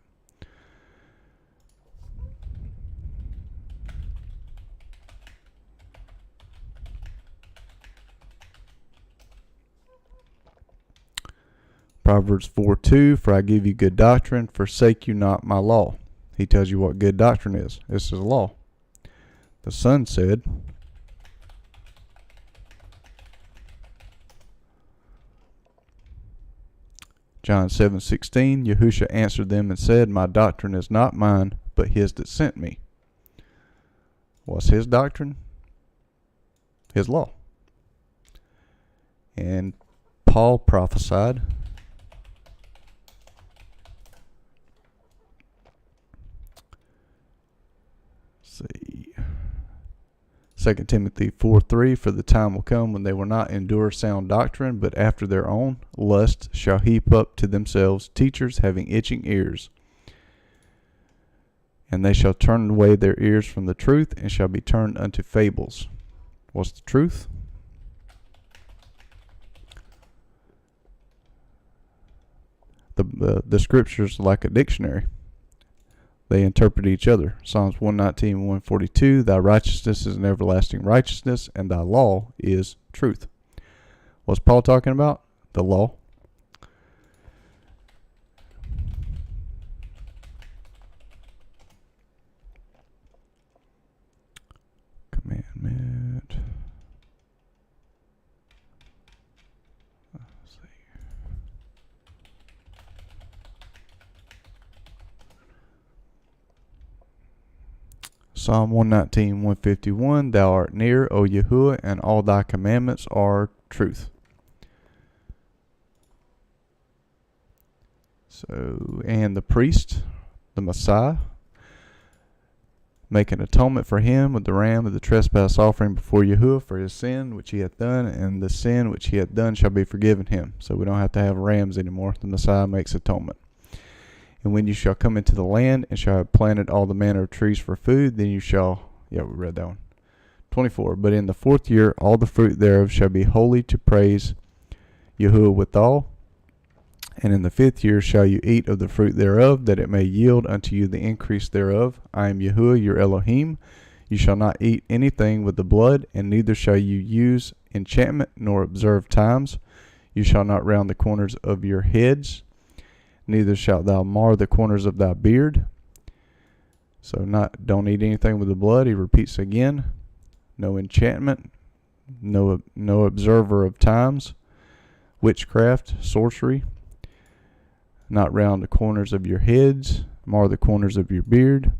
Proverbs 4:2, for I give you good doctrine, forsake you not my law. He tells you what good doctrine is. This is law. The Son said, John 7:16, Yahushua answered them and said, my doctrine is not mine, but his that sent me. What's his doctrine? His law. And Paul prophesied see. 2 Timothy 4:3, for the time will come when they will not endure sound doctrine, but after their own lust shall heap up to themselves teachers having itching ears. And they shall turn away their ears from the truth, and shall be turned unto fables. What's the truth? The scriptures like a dictionary. They interpret each other. Psalms 119 and 142, thy righteousness is an everlasting righteousness, and thy law is truth. What's Paul talking about? The law. Commandment. Let's see. Psalm 119, 151, thou art near, O Yahuwah, and all thy commandments are truth. So, and the priest, the Messiah, make an atonement for him with the ram of the trespass offering before Yahuwah for his sin which he hath done, and the sin which he hath done shall be forgiven him. So we don't have to have rams anymore. The Messiah makes atonement. And when you shall come into the land, and shall have planted all the manner of trees for food, then you shall, we read that one. 24, but in the 4th year all the fruit thereof shall be holy to praise Yahuwah withal. And in the 5th year shall you eat of the fruit thereof, that it may yield unto you the increase thereof. I am Yahuwah your Elohim. You shall not eat anything with the blood, and neither shall you use enchantment, nor observe times. You shall not round the corners of your heads, neither shalt thou mar the corners of thy beard. So don't eat anything with the blood. He repeats again. No enchantment, no observer of times, witchcraft, sorcery. Not round the corners of your heads, mar the corners of your beard.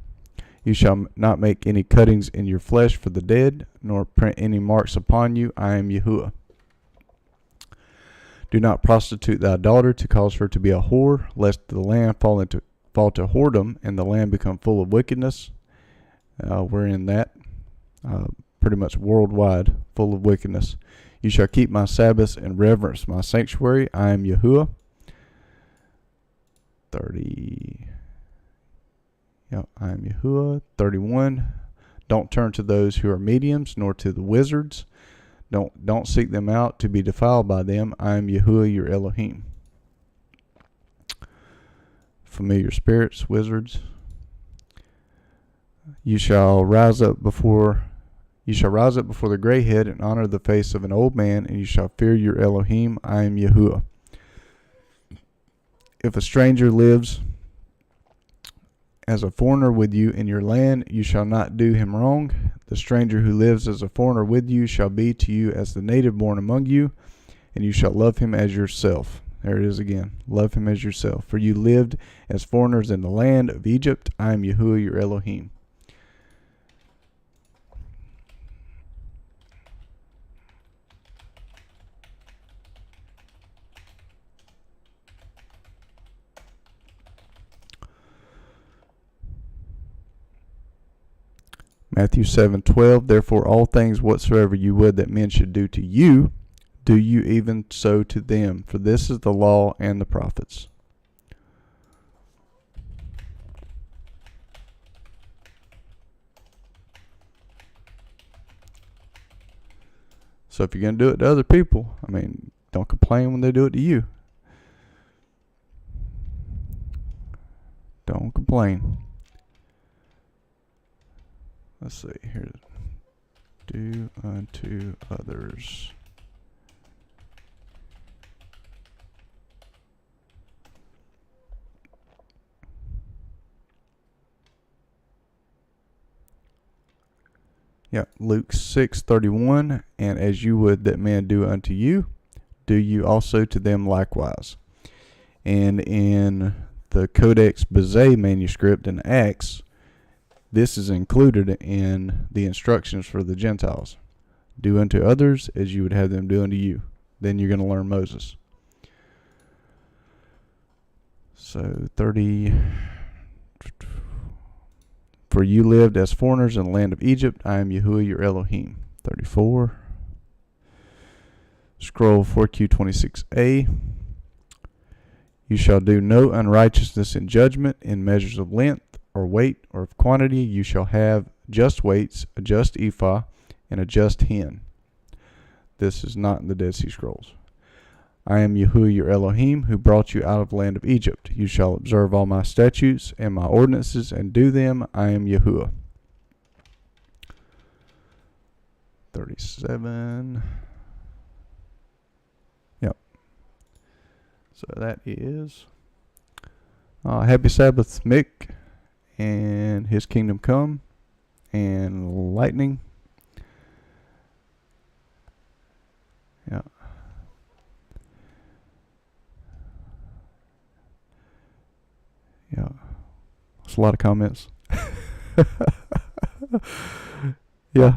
You shall not make any cuttings in your flesh for the dead, nor print any marks upon you. I am Yahuwah. Do not prostitute thy daughter to cause her to be a whore, lest the land fall to whoredom, and the land become full of wickedness. We're in that pretty much worldwide, full of wickedness. You shall keep my Sabbaths and reverence my sanctuary. I am Yahuwah. 30. I am Yahuwah. 31. Don't turn to those who are mediums, nor to the wizards. Don't seek them out to be defiled by them. I am Yahuwah your Elohim. Familiar spirits, wizards. You shall rise up before the gray head and honor the face of an old man, and you shall fear your Elohim. I am Yahuwah. If a stranger lives as a foreigner with you in your land, you shall not do him wrong. The stranger who lives as a foreigner with you shall be to you as the native born among you, and you shall love him as yourself. There it is again. Love him as yourself. For you lived as foreigners in the land of Egypt. I am Yahuwah your Elohim. Matthew 7:12, therefore all things whatsoever you would that men should do to you, do you even so to them, for this is the law and the prophets. So if you're going to do it to other people, don't complain when they do it to you. Don't complain. Let's see here. Do unto others. Luke 6:31, and as you would that men do unto you, do you also to them likewise. And in the Codex Bezae manuscript in Acts, this is included in the instructions for the Gentiles. Do unto others as you would have them do unto you. Then you're going to learn Moses. So 30, For you lived as foreigners in the land of Egypt. I am Yahuwah your Elohim. 34. Scroll 4Q26a. You shall do no unrighteousness in judgment, in measures of length, or weight, or of quantity. You shall have just weights, a just ephah, and a just hin. This is not in the Dead Sea Scrolls. I am Yahuwah your Elohim, who brought you out of the land of Egypt. You shall observe all my statutes and my ordinances, and do them. I am Yahuwah. 37. Yep. So that is Happy Sabbath, Mick, and His Kingdom Come, and Lightning. Yeah. Yeah. That's a lot of comments. Yeah.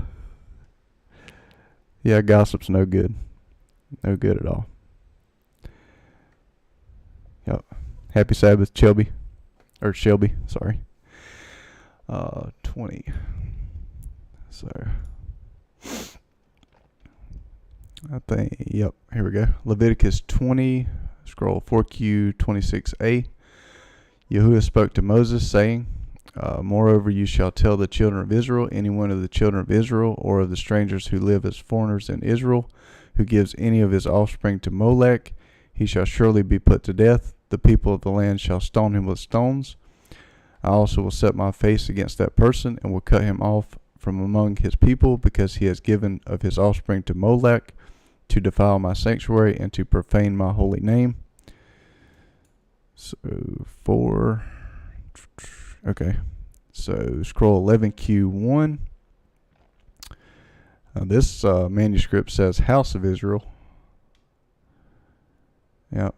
Yeah, gossip's no good. No good at all. Yep. Happy Sabbath, Shelby. Or Shelby, sorry. 20. So I think, yep, here we go. Leviticus 20, scroll 4Q26a. Yahuwah spoke to Moses, saying, moreover, you shall tell the children of Israel, any one of the children of Israel, or of the strangers who live as foreigners in Israel, who gives any of his offspring to Molech, he shall surely be put to death. The people of the land shall stone him with stones. I also will set my face against that person, and will cut him off from among his people, because he has given of his offspring to Molech, to defile my sanctuary, and to profane my holy name. So, 4. Okay. So, scroll 11Q1. This manuscript says House of Israel. Yeah.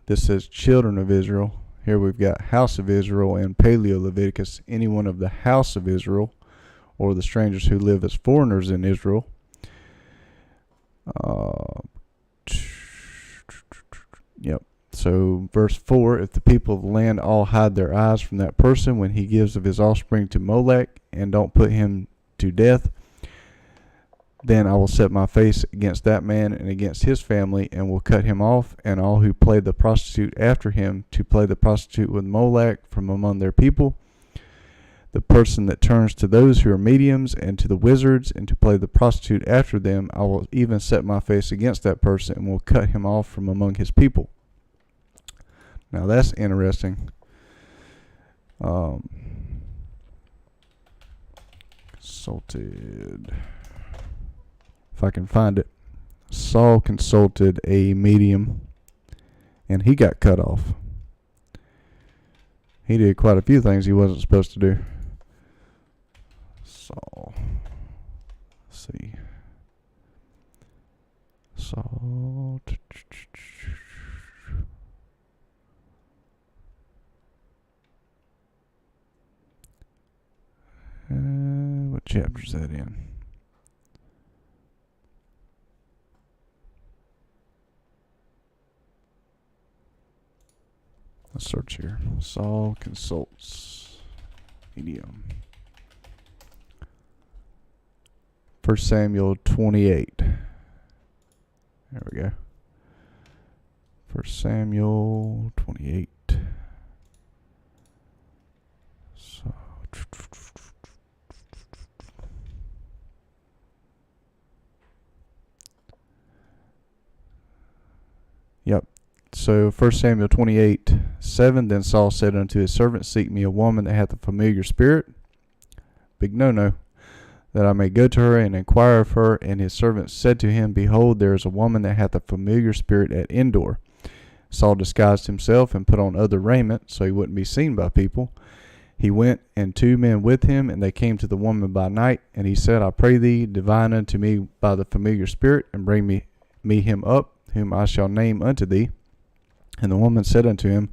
This says Children of Israel. Here we've got House of Israel and Paleo Leviticus. Anyone of the House of Israel, or the strangers who live as foreigners in Israel. Yep. So, verse 4, if the people of the land all hide their eyes from that person when he gives of his offspring to Molech, and don't put him to death, then I will set my face against that man and against his family, and will cut him off, and all who play the prostitute after him, to play the prostitute with Molech from among their people. The person that turns to those who are mediums, and to the wizards, and to play the prostitute after them, I will even set my face against that person, and will cut him off from among his people. Now that's interesting. Consulted. If I can find it. Saul consulted a medium, and he got cut off. He did quite a few things he wasn't supposed to do. Saul. Let's see. Saul. What chapter is that in? Let's search here. Saul consults medium. 1 Samuel 28. There we go. 1 Samuel 28. So, yep. So 1 Samuel 28:7. Then Saul said unto his servant, seek me a woman that hath a familiar spirit. Big no-no. That I may go to her and inquire of her. And his servant said to him, behold, there is a woman that hath a familiar spirit at Endor. Saul disguised himself and put on other raiment, so he wouldn't be seen by people. He went, and 2 men with him, and they came to the woman by night. And he said, I pray thee, divine unto me by the familiar spirit, and bring me him up, whom I shall name unto thee. And the woman said unto him,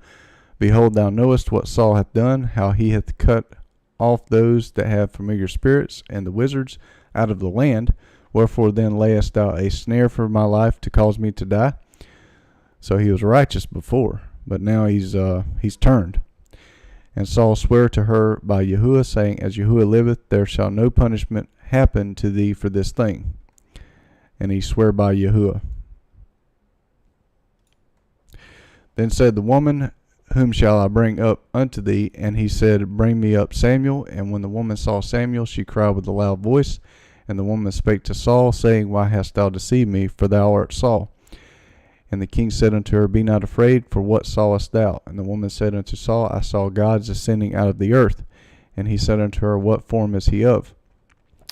behold, thou knowest what Saul hath done, how he hath cut off those that have familiar spirits, and the wizards out of the land. Wherefore then layest thou a snare for my life, to cause me to die? So he was righteous before, but now he's turned. And Saul sware to her by Yahuwah, saying, As Yahuwah liveth, there shall no punishment happen to thee for this thing. And he sware by Yahuwah. Then said the woman, Whom shall I bring up unto thee? And he said, Bring me up Samuel. And when the woman saw Samuel, she cried with a loud voice. And the woman spake to Saul, saying, Why hast thou deceived me? For thou art Saul. And the king said unto her, Be not afraid, for what sawest thou? And the woman said unto Saul, I saw gods ascending out of the earth. And he said unto her, What form is he of?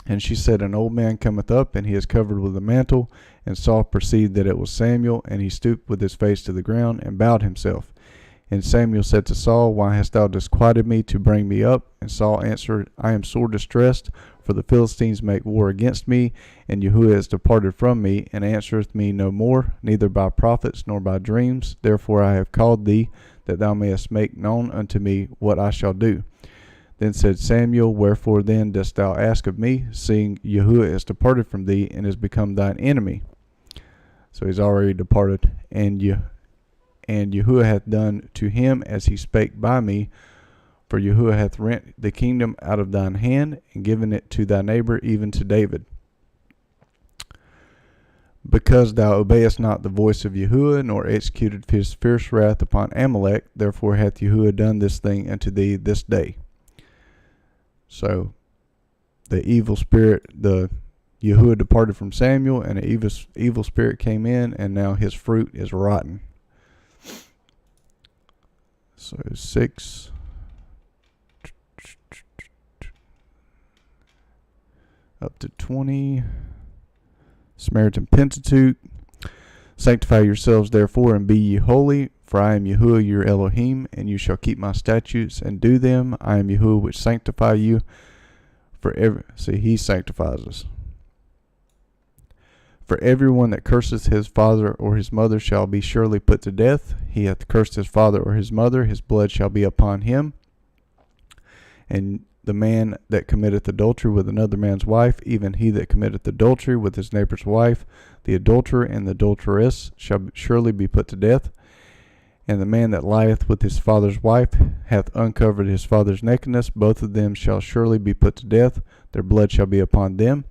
And she said, An old man cometh up, and he is covered with a mantle. And Saul perceived that it was Samuel, and he stooped with his face to the ground, and bowed himself. And Samuel said to Saul, Why hast thou disquieted me to bring me up? And Saul answered, I am sore distressed, for the Philistines make war against me, and Yahuwah is departed from me, and answereth me no more, neither by prophets nor by dreams. Therefore I have called thee, that thou mayest make known unto me what I shall do. Then said Samuel, Wherefore then dost thou ask of me, seeing Yahuwah is departed from thee, and is become thine enemy? So he's already departed, and Yahuwah hath done to him as he spake by me. For Yahuwah hath rent the kingdom out of thine hand, and given it to thy neighbor, even to David. Because thou obeyest not the voice of Yahuwah, nor executed his fierce wrath upon Amalek, therefore hath Yahuwah done this thing unto thee this day. So, the evil spirit, the Yahuwah departed from Samuel, and an evil spirit came in, and now his fruit is rotten. So 6. Up to 20. Samaritan Pentateuch. Sanctify yourselves therefore, and be ye holy, for I am Yahuwah your Elohim, and you shall keep my statutes and do them. I am Yahuwah which sanctify you. He sanctifies us. For everyone that curseth his father or his mother shall be surely put to death. He hath cursed his father or his mother, his blood shall be upon him. And the man that committeth adultery with another man's wife, even he that committeth adultery with his neighbor's wife, the adulterer and the adulteress shall surely be put to death. And the man that lieth with his father's wife hath uncovered his father's nakedness. Both of them shall surely be put to death. Their blood shall be upon them.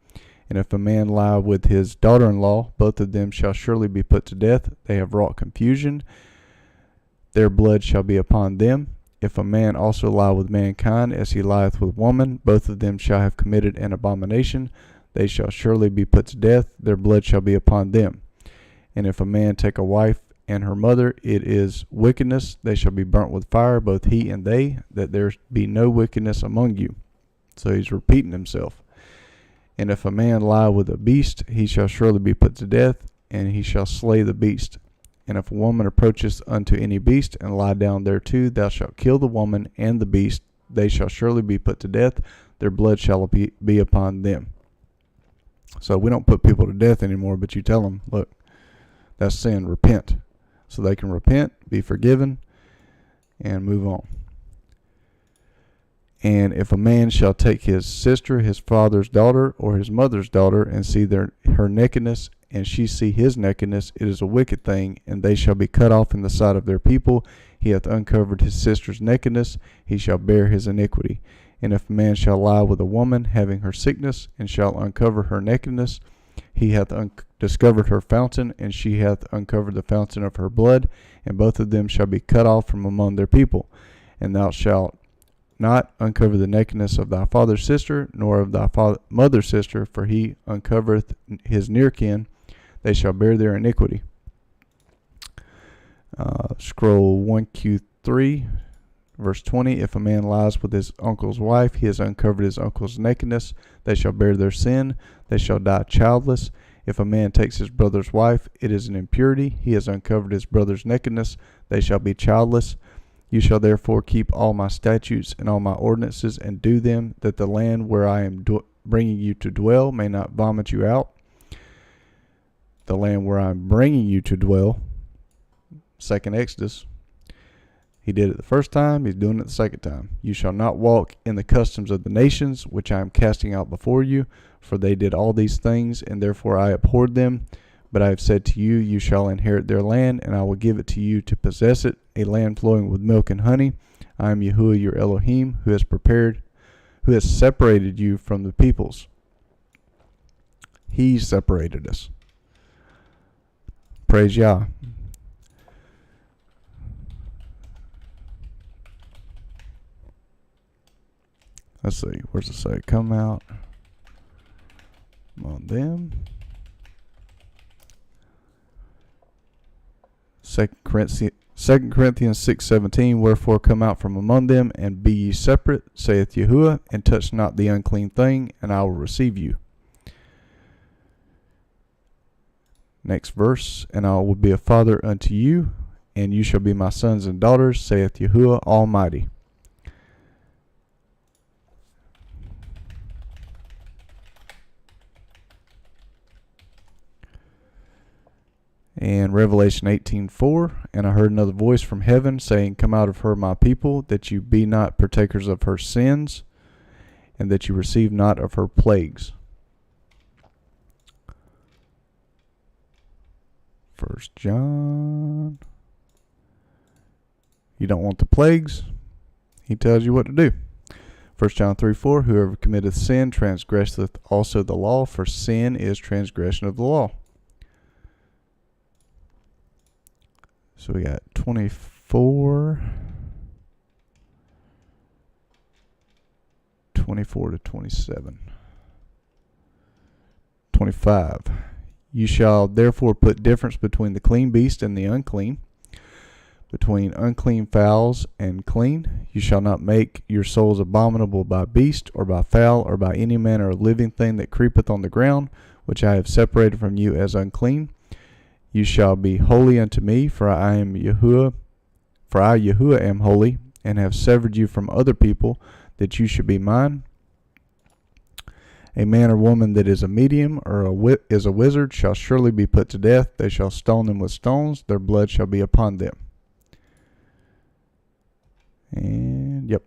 And if a man lie with his daughter-in-law, both of them shall surely be put to death. They have wrought confusion. Their blood shall be upon them. If a man also lie with mankind, as he lieth with woman, both of them shall have committed an abomination. They shall surely be put to death. Their blood shall be upon them. And if a man take a wife and her mother, it is wickedness. They shall be burnt with fire, both he and they, that there be no wickedness among you. So he's repeating himself. And if a man lie with a beast, he shall surely be put to death, and he shall slay the beast. And if a woman approacheth unto any beast, and lie down thereto, thou shalt kill the woman and the beast. They shall surely be put to death. Their blood shall be upon them. So we don't put people to death anymore, but you tell them, look, that's sin, repent. So they can repent, be forgiven, and move on. And if a man shall take his sister, his father's daughter, or his mother's daughter, and see her nakedness, and she see his nakedness, it is a wicked thing, and they shall be cut off in the sight of their people. He hath uncovered his sister's nakedness, he shall bear his iniquity. And if a man shall lie with a woman, having her sickness, and shall uncover her nakedness, he hath discovered her fountain, and she hath uncovered the fountain of her blood, and both of them shall be cut off from among their people. And thou shalt not uncover the nakedness of thy father's sister, nor of thy mother's sister, for he uncovereth his near kin. They shall bear their iniquity. Scroll 1Q3, verse 20. If a man lies with his uncle's wife, he has uncovered his uncle's nakedness. They shall bear their sin. They shall die childless. If a man takes his brother's wife, it is an impurity. He has uncovered his brother's nakedness. They shall be childless. You shall therefore keep all my statutes and all my ordinances, and do them, that the land where I am bringing you to dwell may not vomit you out. The land where I am bringing you to dwell, second Exodus. He did it the first time, he's doing it the second time. You shall not walk in the customs of the nations, which I am casting out before you, for they did all these things, and therefore I abhorred them. But I have said to you, you shall inherit their land, and I will give it to you to possess it, a land flowing with milk and honey. I am Yahuwah your Elohim, who has separated you from the peoples. He separated us. Praise Yah. Let's see. Where's it say? Come out among them. 2 Corinthians 6:17. Wherefore come out from among them, and be ye separate, saith Yahuwah, and touch not the unclean thing, and I will receive you. Next verse. And I will be a father unto you, and you shall be my sons and daughters, saith Yahuwah Almighty. And Revelation 18:4, and I heard another voice from heaven saying, Come out of her, my people, that you be not partakers of her sins, and that you receive not of her plagues. 1 John. You don't want the plagues? He tells you what to do. 1 John 3:4, whoever committeth sin transgresseth also the law, for sin is transgression of the law. So we got 24 to 27. 25. You shall therefore put difference between the clean beast and the unclean, between unclean fowls and clean. You shall not make your souls abominable by beast, or by fowl, or by any manner of living thing that creepeth on the ground, which I have separated from you as unclean. You shall be holy unto me, for I am Yahuwah. For I, Yahuwah, am holy, and have severed you from other people, that you should be mine. A man or woman that is a medium or is a wizard shall surely be put to death. They shall stone them with stones. Their blood shall be upon them. And, yep,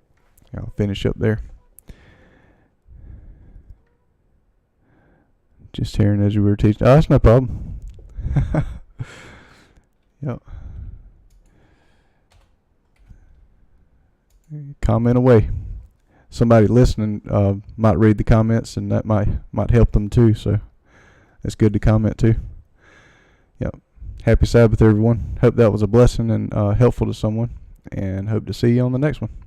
I'll finish up there. Just hearing as you were teaching. Oh, that's no problem. Yep. Comment away. Somebody listening might read the comments, and that might help them too. So it's good to comment too. Yep. Happy Sabbath, everyone. Hope that was a blessing and helpful to someone, and hope to see you on the next one.